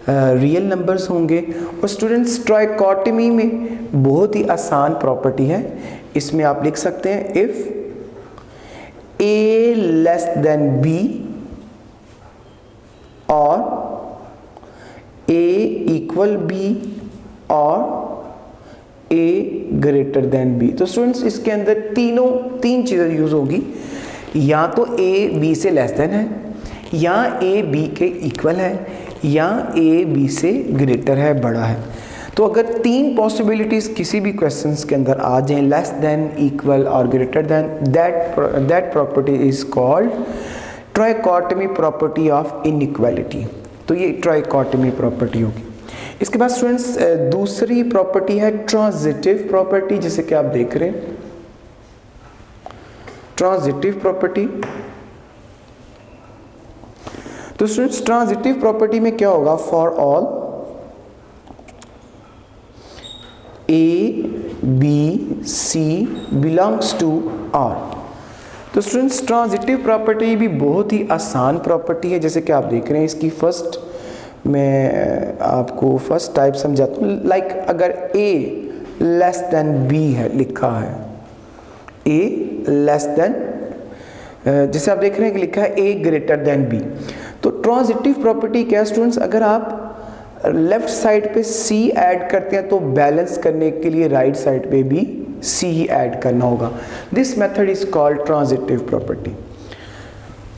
[SPEAKER 1] रियल नंबर्स होंगे। और स्टूडेंट्स ट्राइकोटमी में बहुत ही आसान प्रॉपर्टी है, इसमें आप लिख सकते हैं if a less than b और a इक्वल b और a ग्रेटर देन b। तो स्टूडेंट्स इसके अंदर तीन चीज़ें यूज़ होगी, या तो a b से लेस देन है, या a b के इक्वल है, या a b से ग्रेटर है, बड़ा है। तो अगर तीन पॉसिबिलिटीज़ किसी भी क्वेश्चंस के अंदर आ जाएं, लेस देन, इक्वल और greater than, that property is called trichotomy property of inequality. तो ये ट्राइकोटमी प्रॉपर्टी होगी। इसके बाद स्टूडेंट्स दूसरी प्रॉपर्टी है ट्रांजिटिव प्रॉपर्टी, जैसे कि आप देख रहे हैं ट्रांजिटिव प्रॉपर्टी। तो स्टूडेंट्स ट्रांजिटिव प्रॉपर्टी में क्या होगा, for all A, B, C belongs to R। तो स्टूडेंट्स ट्रांजिटिव प्रॉपर्टी भी बहुत ही आसान प्रॉपर्टी है, जैसे कि आप देख रहे हैं इसकी फर्स्ट, मैं आपको फर्स्ट टाइप समझाता हूँ। लाइक अगर A लेस देन B है, लिखा है A लेस देन, जैसे आप देख रहे हैं कि लिखा है A ग्रेटर देन B। तो ट्रांजिटिव प्रॉपर्टी क्या है स्टूडेंट्स, अगर आप लेफ्ट साइड पे C ऐड करते हैं तो बैलेंस करने के लिए राइट साइड पे भी C ही ऐड करना होगा। This method is called transitive property.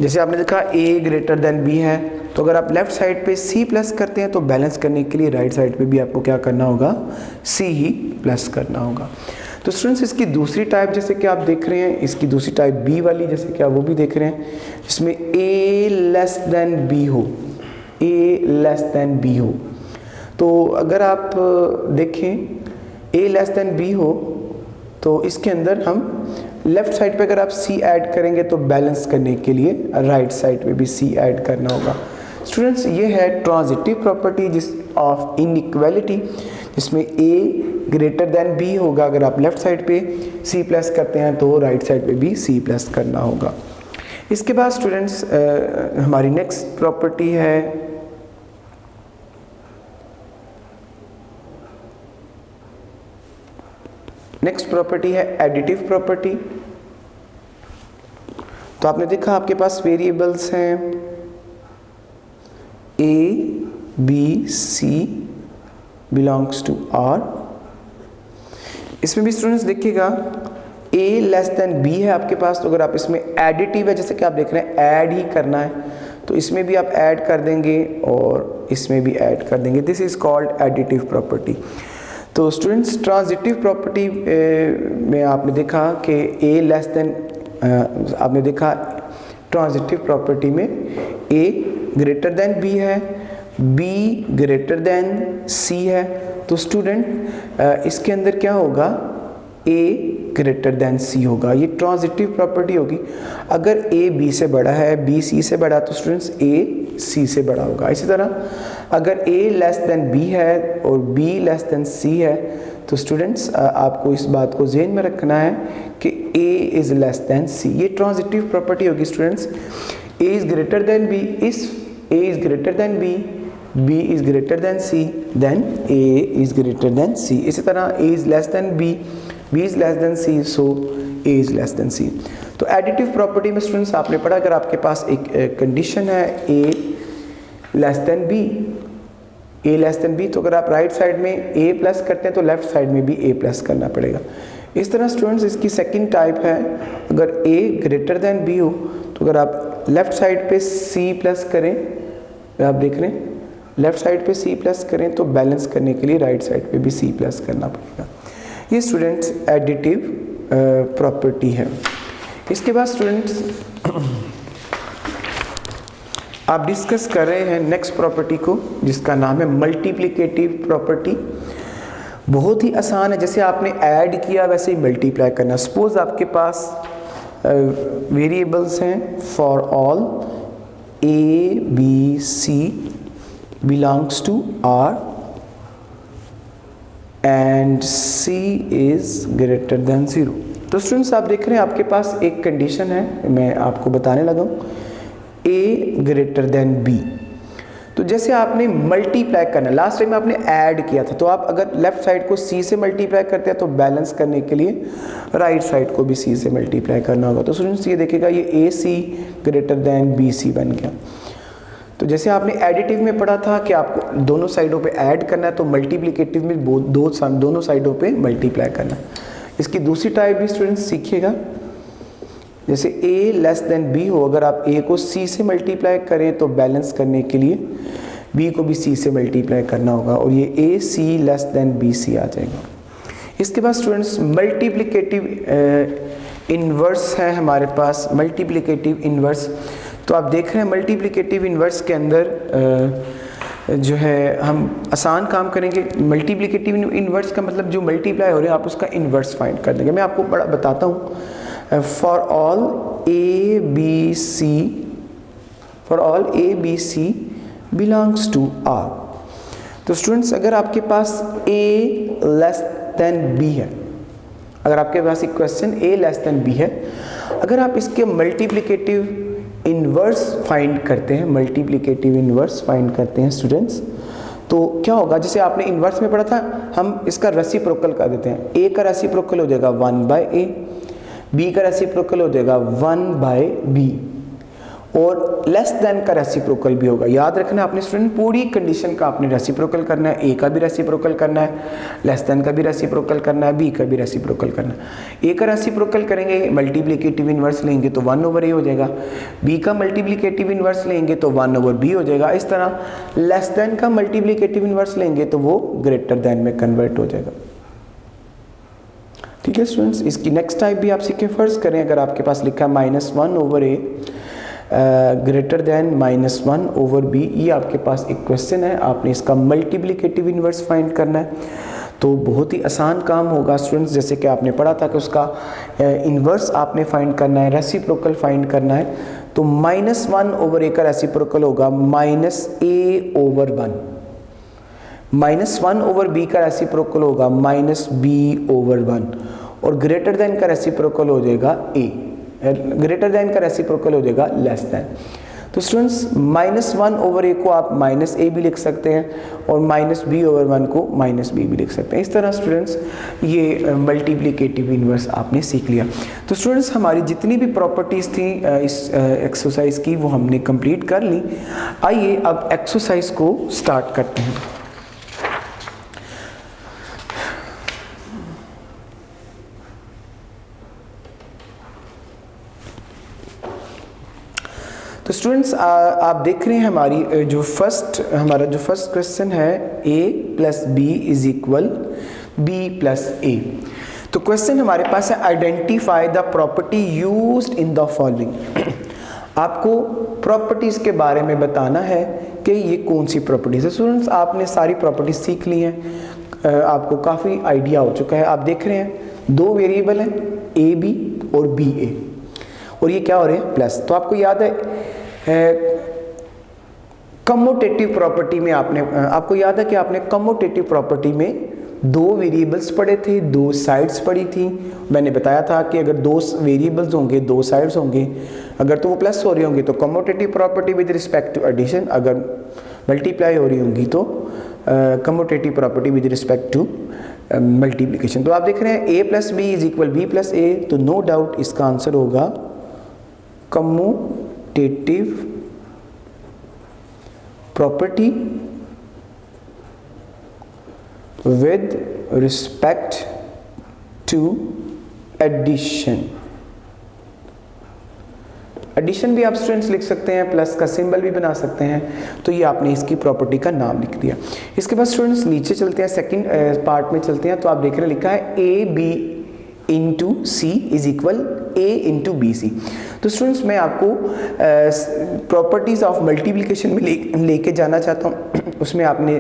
[SPEAKER 1] जैसे आपने देखा A ग्रेटर देन B है, तो अगर आप लेफ्ट साइड पे C प्लस करते हैं तो बैलेंस करने के लिए राइट साइड पे भी आपको क्या करना होगा, C ही प्लस करना होगा। तो स्टूडेंट्स इसकी दूसरी टाइप जैसे कि आप देख रहे हैं, इसकी दूसरी टाइप B वाली जैसे कि आप वो भी देख रहे हैं, जिसमें A लेस देन B हो, A लेस देन B हो। तो अगर आप देखें A लेस देन B हो तो इसके अंदर हम लेफ्ट साइड पे अगर आप C ऐड करेंगे तो बैलेंस करने के लिए राइट साइड पे भी C ऐड करना होगा। स्टूडेंट्स ये है ट्रांजिटिव प्रॉपर्टी जिस ऑफ इनइक्वालिटी, जिसमें A ग्रेटर देन B होगा, अगर आप लेफ्ट साइड पे C प्लस करते हैं तो राइट साइड पे भी C प्लस करना होगा। इसके बाद स्टूडेंट्स हमारी नेक्स्ट प्रॉपर्टी है एडिटिव प्रॉपर्टी। तो आपने देखा आपके पास वेरिएबल्स हैं A, B, C belongs to R। इसमें भी स्टूडेंट्स देखिएगा A लेस देन B है आपके पास, तो अगर आप इसमें एडिटिव है, जैसे कि आप देख रहे हैं ऐड ही करना है, तो इसमें भी आप ऐड कर देंगे और इसमें भी ऐड कर देंगे। This is called additive property. तो स्टूडेंट्स ट्रांजिटिव प्रॉपर्टी में आपने देखा कि A लेस देन, आपने देखा ट्रांजिटिव प्रॉपर्टी में A ग्रेटर देन B है, B ग्रेटर देन C है। तो स्टूडेंट इसके अंदर क्या होगा, A ग्रेटर देन सी होगा, ये ट्रांजिटिव प्रॉपर्टी होगी। अगर ए बी से बड़ा है, बी सी से बड़ा, तो स्टूडेंट्स ए सी से बड़ा होगा। इसी तरह अगर ए लेस देन बी है और बी लेस देन सी है, तो स्टूडेंट्स आपको इस बात को ज़हन में रखना है कि a is less than c, ये ट्रांजिटिव प्रॉपर्टी होगी students. A is greater than b, if a is greater than b, B is greater than C, then A is greater than C। इसी तरह A is less than B, B is less than C, so A is less than C। तो additive property में students आपने पढ़ा, अगर आपके पास एक कंडीशन है A less than B, A less than B, तो अगर आप राइट साइड में A प्लस करते हैं तो लेफ्ट साइड में भी A प्लस करना पड़ेगा। इस तरह स्टूडेंट्स इसकी सेकंड टाइप है, अगर A ग्रेटर देन B हो, तो अगर आप लेफ्ट साइड पे C प्लस करें, आप देख रहे हैं लेफ्ट साइड पे C प्लस करें, तो बैलेंस करने के लिए राइट साइड पे भी C प्लस करना पड़ेगा। ये स्टूडेंट्स एडिटिव प्रॉपर्टी है। इसके बाद स्टूडेंट्स आप डिस्कस कर रहे हैं नेक्स्ट प्रॉपर्टी को, जिसका नाम है मल्टीप्लिकेटिव प्रॉपर्टी। बहुत ही आसान है, जैसे आपने ऐड किया वैसे ही मल्टीप्लाई करना। सपोज आपके पास वेरिएबल्स हैं for all A B C belongs to R and C is greater than 0। तो स्टूडेंट्स आप देख रहे हैं आपके पास एक कंडीशन है, मैं आपको बताने लगा हूँ, A ग्रेटर देन B। तो जैसे आपने मल्टीप्लाई करना, लास्ट टाइम आपने ऐड किया था, तो आप अगर लेफ्ट साइड को C से मल्टीप्लाई करते हैं तो बैलेंस करने के लिए राइट साइड को भी C से मल्टीप्लाई करना होगा। तो स्टूडेंट्स ये देखिएगा ये AC ग्रेटर देन BC बन गया। तो जैसे आपने एडिटिव में पढ़ा था कि आपको दोनों साइडों पे ऐड करना है, तो मल्टीप्लिकेटिव में दोनों साइडों पे मल्टीप्लाई करना है। इसकी दूसरी टाइप भी स्टूडेंट्स सीखिएगा, जैसे A लेस देन B हो, अगर आप A को C से मल्टीप्लाई करें तो बैलेंस करने के लिए B को भी C से मल्टीप्लाई करना होगा, और ये AC लेस देन BC आ जाएगा। इसके बाद स्टूडेंट्स मल्टीप्लिकेटिव इन्वर्स है हमारे पास, मल्टीप्लिकेटिव इन्वर्स। तो आप देख रहे हैं मल्टीप्लिकेटिव इन्वर्स के अंदर जो है हम आसान काम करेंगे। मल्टीप्लिकेटिव इन्वर्स का मतलब जो मल्टीप्लाई हो रहे हैं आप उसका इन्वर्स फाइंड कर देंगे। मैं आपको बड़ा बताता हूँ, for all a b c belongs to R। तो स्टूडेंट्स अगर आपके पास A लेस देन B है, अगर आपके पास एक question A less than B है, अगर आप इसके मल्टीप्लिकेटिव इन्वर्स फाइंड करते हैं, मल्टीप्लिकेटिव इन्वर्स फाइंड करते हैं स्टूडेंट्स, तो क्या होगा, जैसे आपने इन्वर्स में पढ़ा था, हम इसका रेसिप्रोकल कर देते हैं। A का रेसिप्रोकल हो जाएगा 1/A, B का रेसिप्रोकल हो जाएगा 1/B, और लेस देन का रेसिप्रोकल भी होगा। याद रखना आपने स्टूडेंट, पूरी कंडीशन का आपने रेसिप्रोकल करना है। A का भी रेसिप्रोकल करना है, लेस देन का भी रेसिप्रोकल करना है, B का भी रेसिप्रोकल करना है। A का रेसिप्रोकल करेंगे, मल्टीप्लिकेटिव इन्वर्स लेंगे तो 1/A हो जाएगा। B का मल्टीप्लिकेटिव इन्वर्स लेंगे तो 1/B हो जाएगा। इस तरह लेस देन का मल्टीप्लिकेटिव इन्वर्स लेंगे तो वो ग्रेटर देन में कन्वर्ट हो जाएगा। ठीक है स्टूडेंट्स, इसकी नेक्स्ट टाइप भी आप सीखें। फर्ज करें अगर आपके पास लिखा है -1/A ग्रेटर देन -1/B, ये आपके पास एक क्वेश्चन है, आपने इसका मल्टीप्लिकेटिव इन्वर्स फाइंड करना है। तो बहुत ही आसान काम होगा स्टूडेंट्स, जैसे कि आपने पढ़ा था कि उसका इन्वर्स आपने फाइंड करना है, रेसिप्रोकल फाइंड करना है। तो -1/A का रेसिप्रोकल होगा -A/1, -1/B का रेसिप्रोकल होगा -B/1, और ग्रेटर देन का रेसिप्रोकल हो जाएगा A, ग्रेटर देन का रेसिप्रोकल हो जाएगा लेस देन। तो स्टूडेंट्स -1/A को आप -A भी लिख सकते हैं, और -B/1 को -B भी लिख सकते हैं। इस तरह स्टूडेंट्स ये मल्टीप्लिकेटिव इन्वर्स आपने सीख लिया। तो स्टूडेंट्स हमारी जितनी भी प्रॉपर्टीज़ थी इस एक्सरसाइज की वो हमने कंप्लीट कर ली। आइए अब एक्सरसाइज को स्टार्ट करते हैं। तो स्टूडेंट्स आप देख रहे हैं हमारा जो फर्स्ट क्वेश्चन है A + B = B + A। तो क्वेश्चन हमारे पास है identify the property used in the following. आपको प्रॉपर्टीज़ के बारे में बताना है कि ये कौन सी प्रॉपर्टीज़ है। स्टूडेंट्स आपने सारी प्रॉपर्टीज़ सीख ली हैं, आपको काफ़ी आइडिया हो चुका है। आप देख रहे हैं दो वेरिएबल हैं ए बी और बी ए, और ये क्या हो रहे हैं प्लस। तो आपको याद है कम्यूटेटिव प्रॉपर्टी में आपको याद है कि आपने कम्यूटेटिव प्रॉपर्टी में दो वेरिएबल्स पढ़े थे, दो साइड्स पढ़ी थी। मैंने बताया था कि अगर दो वेरिएबल्स होंगे, दो साइड्स होंगे, अगर तो वो प्लस हो रही होंगी तो commutative property with respect to addition, अगर मल्टीप्लाई हो रही होंगी तो commutative property with respect to multiplication. तो आप देख रहे हैं a plus b is equal B plus a, तो नो डाउट इसका आंसर होगा commutative property with respect to addition। Addition भी आप स्टूडेंट्स लिख सकते हैं, प्लस का सिंबल भी बना सकते हैं, तो ये आपने इसकी प्रॉपर्टी का नाम लिख दिया। इसके बाद स्टूडेंट्स नीचे चलते हैं, सेकंड पार्ट में चलते हैं। तो आप देख रहे हैं लिखा है A B into C is equal A into B C. तो स्टूडेंट्स मैं आपको प्रॉपर्टीज ऑफ मल्टीप्लिकेशन में लेके जाना चाहता हूँ। उसमें आपने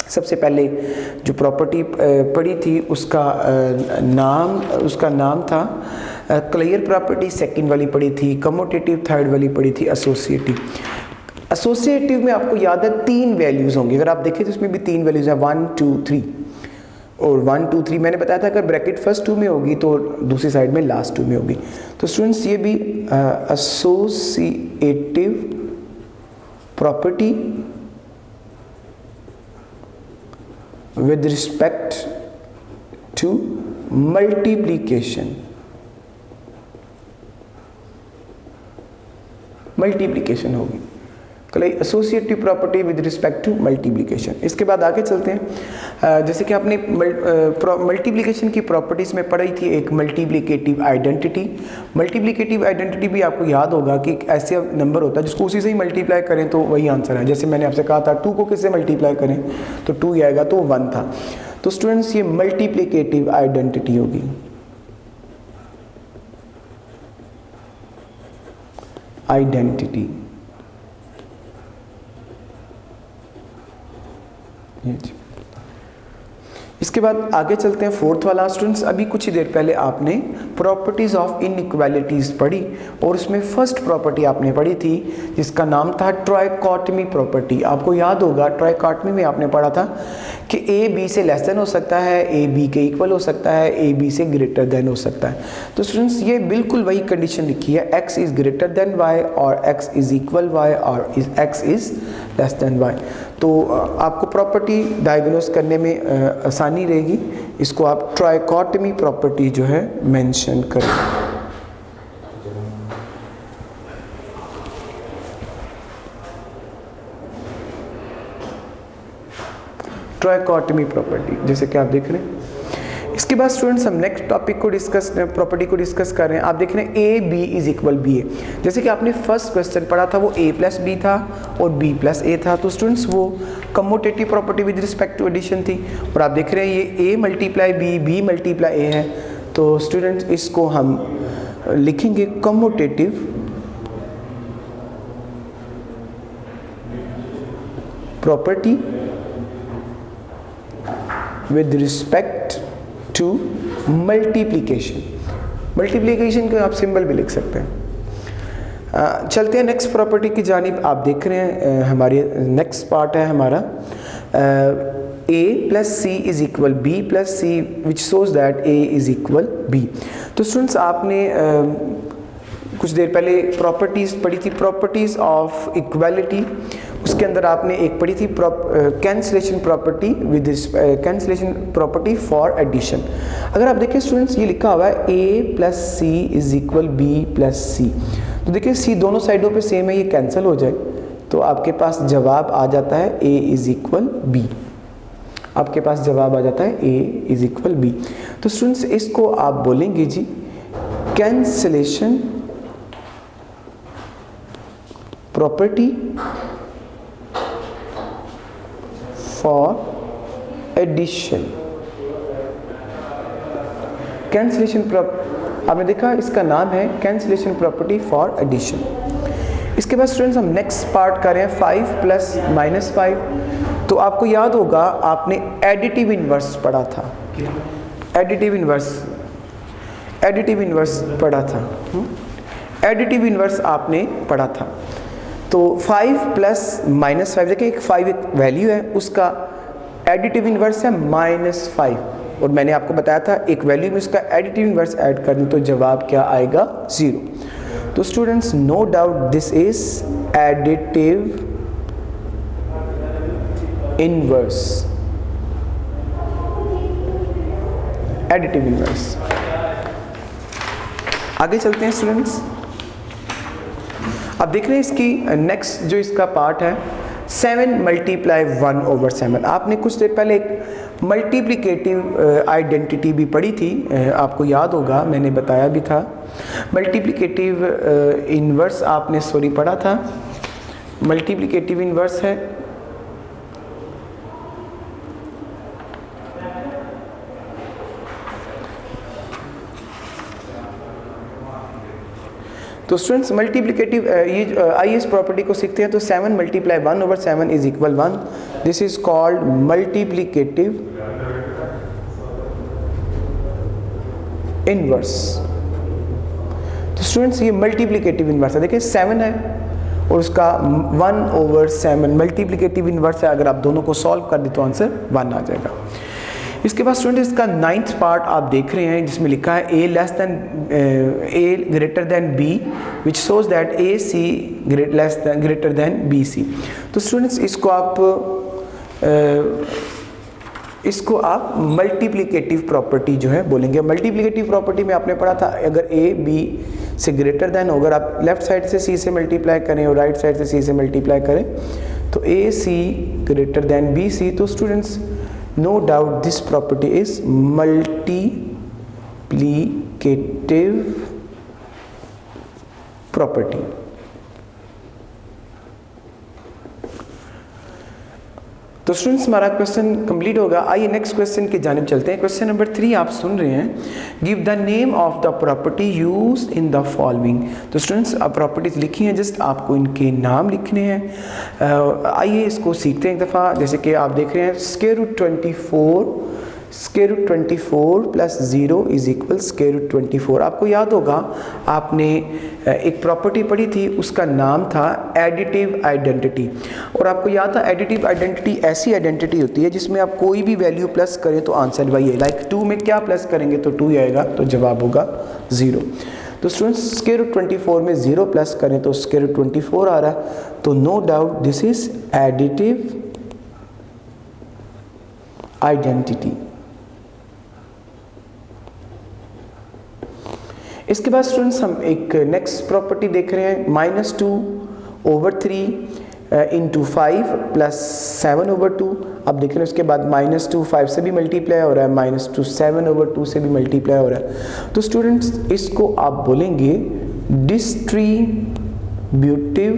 [SPEAKER 1] सबसे पहले जो प्रॉपर्टी पढ़ी थी उसका नाम था क्लियर प्रॉपर्टी, सेकंड वाली पढ़ी थी कम्यूटेटिव, थर्ड वाली पढ़ी थी एसोसिएटिव। एसोसिएटिव में आपको याद है तीन वैल्यूज़ होंगी, अगर आप देखें तो उसमें भी तीन वैल्यूज़ हैं 1 2 3, और 1 2 3 मैंने बताया था अगर ब्रैकेट फर्स्ट टू में होगी तो दूसरी साइड में लास्ट टू में होगी। तो स्टूडेंट्स ये भी associative property with respect to multiplication होगी, associative property with respect to multiplication. इसके बाद आगे चलते हैं। जैसे कि आपने मल्टीप्लिकेशन की प्रॉपर्टीज में पढ़ी थी एक मल्टीप्लिकेटिव आइडेंटिटी। मल्टीप्लिकेटिव आइडेंटिटी भी आपको याद होगा कि एक ऐसे नंबर होता है जिसको उसी से ही मल्टीप्लाई करें तो वही आंसर है। जैसे मैंने आपसे कहा था 2 को किससे मल्टीप्लाई करें तो 2 ही आएगा, तो 1 था। तो स्टूडेंट्स ये मल्टीप्लिकेटिव आइडेंटिटी होगी। आइडेंटिटी इसके बाद आगे चलते हैं फोर्थ वाला। स्टूडेंट्स अभी कुछ ही देर पहले आपने प्रॉपर्टीज ऑफ इनइक्वालिटीज पढ़ी और उसमें फर्स्ट प्रॉपर्टी आपने पढ़ी थी जिसका नाम था ट्राइकॉटमी प्रॉपर्टी। आपको याद होगा ट्राइकॉटमी में आपने पढ़ा था कि ए बी से लेस देन हो सकता है, ए बी के इक्वल हो सकता है, ए बी से ग्रेटर देन हो सकता है। तो स्टूडेंट्स ये बिल्कुल वही कंडीशन लिखी है, X is greater than Y और एक्स इज इक्वल वाई और X is less than Y. तो आपको प्रॉपर्टी डायग्नोस करने में आसानी रहेगी। इसको आप ट्राइकॉटमी प्रॉपर्टी जो है मेंशन करें। ट्राइकॉटमी प्रॉपर्टी जैसे कि आप देख रहे हैं। इसके बाद स्टूडेंट्स हम नेक्स्ट टॉपिक को प्रॉपर्टी को डिस्कस कर रहे हैं। आप देख रहे हैं a b is equal b a. जैसे कि आपने फर्स्ट क्वेश्चन पढ़ा था वो ए प्लस बी था और बी प्लस ए था। तो स्टूडेंट्स वो commutative property with respect to addition थी और आप देख रहे हैं ये A multiply B, B multiply A है। तो स्टूडेंट्स इसको हम लिखेंगे commutative property with respect to multiplication. Multiplication को आप सिंबल भी लिख सकते हैं। चलते हैं नेक्स्ट प्रॉपर्टी की जानिब। आप देख रहे हैं हमारे नेक्स्ट पार्ट है हमारा a plus C is equal B plus C which shows that a is equal b। तो स्टूडेंट्स आपने कुछ देर पहले प्रॉपर्टीज़ पढ़ी थी, प्रॉपर्टीज़ ऑफ इक्वालिटी। उसके अंदर आपने एक पढ़ी थी cancellation property with cancellation property for addition. अगर आप देखें स्टूडेंट्स ये लिखा हुआ है a plus C is equal B plus c. तो देखिए सी दोनों साइडों पे सेम है, ये कैंसिल हो जाए तो आपके पास जवाब आ जाता है a इज इक्वल बी। आपके पास जवाब आ जाता है a इज इक्वल बी। तो स्टूडेंट्स इसको आप बोलेंगे जी cancellation property for addition. Cancellation आपने देखा इसका नाम है कैंसलेशन प्रॉपर्टी फॉर एडिशन। इसके बाद स्टूडेंट्स हम नेक्स्ट पार्ट कर रहे हैं 5 प्लस माइनस 5। तो आपको याद होगा आपने एडिटिव इन्वर्स पढ़ा था। एडिटिव इन्वर्स पढ़ा था, एडिटिव इन्वर्स आपने पढ़ा था। तो 5 प्लस माइनस 5, देखिए 5 एक वैल्यू है, उसका एडिटिव इन्वर्स है -5, और मैंने आपको बताया था एक वैल्यू में उसका एडिटिव इन्वर्स ऐड कर दूं तो जवाब क्या आएगा 0। तो students no doubt this is additive inverse, additive inverse. आगे चलते हैं स्टूडेंट्स। अब देख रहे हैं इसकी नेक्स्ट जो इसका पार्ट है 7 मल्टीप्लाई 1/7। आपने कुछ देर पहले एक मल्टीप्लिकेटिव आइडेंटिटी भी पढ़ी थी, आपको याद होगा, मैंने बताया भी था। मल्टीप्लिकेटिव इन्वर्स आपने पढ़ा था। मल्टीप्लिकेटिव इन्वर्स है तो स्टूडेंट्स मल्टीप्लिकेटिव ये आइए इस प्रॉपर्टी को सीखते हैं। तो 7 multiply 1/7 is equal 1। This is called multiplicative inverse. तो स्टूडेंट्स ये मल्टीप्लिकेटिव इनवर्स है, देखिए 7 है और उसका 1/7 मल्टीप्लिकेटिव इनवर्स है। अगर आप दोनों को सॉल्व कर दे तो आंसर 1 आ जाएगा। इसके बाद स्टूडेंट इसका 9th पार्ट आप देख रहे हैं जिसमें लिखा है a greater than b which shows that ac greater than bc। तो स्टूडेंट्स इसको आप मल्टीप्लिकेटिव प्रॉपर्टी जो है बोलेंगे। मल्टीप्लिकेटिव प्रॉपर्टी में आपने पढ़ा था अगर a b से ग्रेटर देन हो, अगर आप लेफ्ट साइड से c से मल्टीप्लाई करें और राइट साइड से c से मल्टीप्लाई करें तो ac ग्रेटर देन bc। तो students no doubt this property is multiplicative property। तो स्टूडेंट्स हमारा क्वेश्चन कंप्लीट होगा। आइए नेक्स्ट क्वेश्चन की जानिब चलते हैं। क्वेश्चन नंबर 3 आप सुन रहे हैं, give the name of the property used in the following. तो स्टूडेंट्स अब प्रॉपर्टीज लिखी हैं, जस्ट आपको इनके नाम लिखने हैं। आइए इसको सीखते हैं एक दफ़ा। जैसे कि आप देख रहे हैं square root 24 plus 0 is equal square root 24। आपको याद होगा आपने एक प्रॉपर्टी पढ़ी थी, उसका नाम था एडिटिव आइडेंटिटी। और आपको याद था एडिटिव आइडेंटिटी ऐसी आइडेंटिटी होती है जिसमें आप कोई भी वैल्यू प्लस करें तो आंसर वही है। लाइक 2 में क्या प्लस करेंगे तो 2 आएगा, तो जवाब होगा 0। तो स्टूडेंट्स स्क्वायर रूट 24 में 0 प्लस करें तो स्क्वायर रूट 24 आ रहा है। तो no doubt this is additive identity. इसके बाद स्टूडेंट्स हम एक नेक्स्ट प्रॉपर्टी देख रहे हैं -2/3 इंटू 5 प्लस 7/2। अब देख रहे हैं उसके बाद -2 5 से भी मल्टीप्लाई हो रहा है, -2 7/2 से भी मल्टीप्लाई हो रहा है। तो स्टूडेंट्स इसको आप बोलेंगे डिस्ट्रीब्यूटिव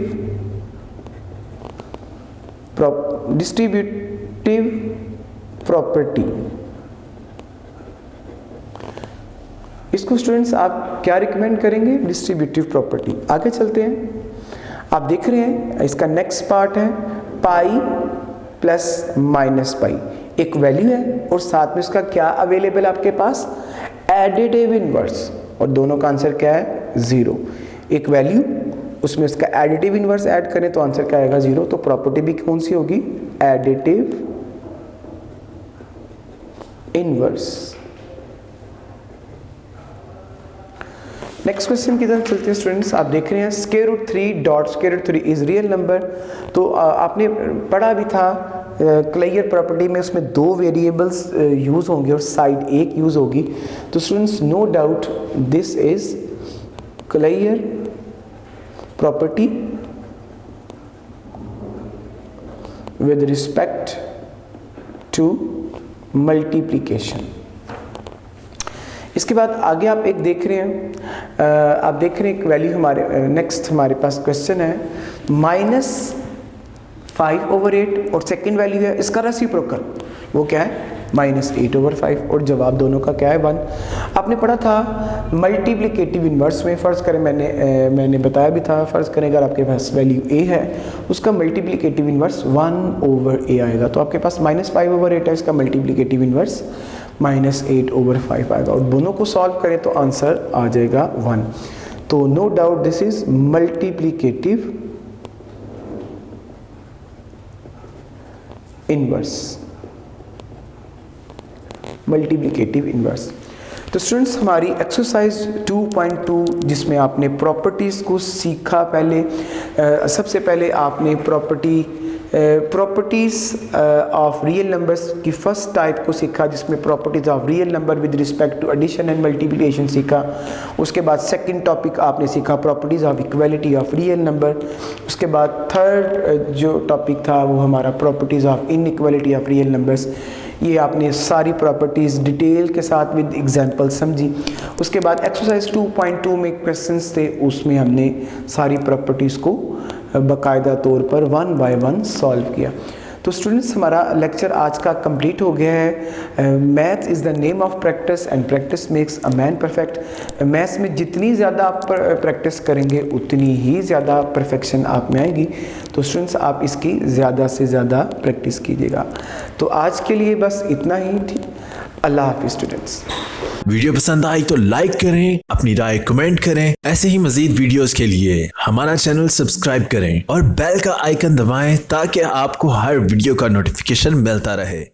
[SPEAKER 1] प्रॉपर्टी। इसको स्टूडेंट्स आप क्या रिकमेंड करेंगे? Distributive property. आगे चलते हैं। आप देख रहे हैं इसका नेक्स्ट पार्ट है पाई प्लस माइनस पाई। एक वैल्यू है और साथ में उसका क्या अवेलेबल आपके पास? एडिटिव इनवर्स, और दोनों का आंसर क्या है? 0। एक वैल्यू उसमें उसका एडिटिव इनवर्स ऐड करें तो आंसर क्या आएगा? 0। तो प्रॉपर्टी भी कौन सी होगी? Additive inverse. नेक्स्ट क्वेश्चन की तरफ चलते हैं स्टूडेंट्स। आप देख रहे हैं square root 3 dot square root 3 is real number. तो आपने पढ़ा भी था क्लेयर प्रॉपर्टी में, उसमें 2 वेरिएबल्स यूज होंगे और साइड 1 यूज होगी। तो students no doubt this is closure property with respect to multiplication. इसके बाद आगे आप एक देख रहे हैं, आप देख रहे हैं एक वैल्यू हमारे नेक्स्ट हमारे पास क्वेश्चन है -5/8 और सेकंड वैल्यू है इसका रेसिप्रोकल, वो क्या है? -8/5 और जवाब दोनों का क्या है? 1। आपने पढ़ा था मल्टीप्लिकेटिव इनवर्स में, फ़र्ज़ करें मैंने बताया भी था, फ़र्ज़ करें अगर आपके पास वैल्यू a है उसका मल्टीप्लिकेटिव इनवर्स 1/a आएगा। तो आपके पास -5/8 है, इसका मल्टीप्लिकेटिव इनवर्स -8/5 आएगा और दोनों को सॉल्व करें तो आंसर आ जाएगा 1। तो no doubt this is multiplicative inverse, multiplicative inverse. तो स्टूडेंट्स हमारी एक्सरसाइज 2.2 जिसमें आपने प्रॉपर्टीज़ को सीखा, पहले सबसे पहले आपने प्रॉपर्टीज़ ऑफ रियल नंबर्स की फर्स्ट टाइप को सीखा, जिसमें properties of real number with respect to addition and multiplication सीखा। उसके बाद सेकंड टॉपिक आपने सीखा properties of equality of real number. उसके बाद थर्ड जो टॉपिक था वो हमारा properties of inequality of real numbers. ये आपने सारी प्रॉपर्टीज़ डिटेल के साथ विद एग्जांपल समझी। उसके बाद एक्सरसाइज 2.2 में क्वेश्चंस थे, उसमें हमने सारी प्रॉपर्टीज़ को बाकायदा तौर पर 1 बाय 1 सॉल्व किया। तो स्टूडेंट्स हमारा लेक्चर आज का कंप्लीट हो गया है। Math is the name of practice and practice makes a man perfect. Maths में जितनी ज़्यादा आप प्रैक्टिस करेंगे उतनी ही ज़्यादा परफेक्शन आप में आएगी। तो स्टूडेंट्स आप इसकी ज़्यादा से ज़्यादा प्रैक्टिस कीजिएगा। तो आज के लिए बस इतना ही थी। अल्लाह हाफिज़ स्टूडेंट्स।
[SPEAKER 2] वीडियो पसंद आई तो लाइक करें, अपनी राय कमेंट करें। ऐसे ही मजीद वीडियोस के लिए हमारा चैनल सब्सक्राइब करें और बेल का आइकन दबाएं ताकि आपको हर वीडियो का नोटिफिकेशन मिलता रहे।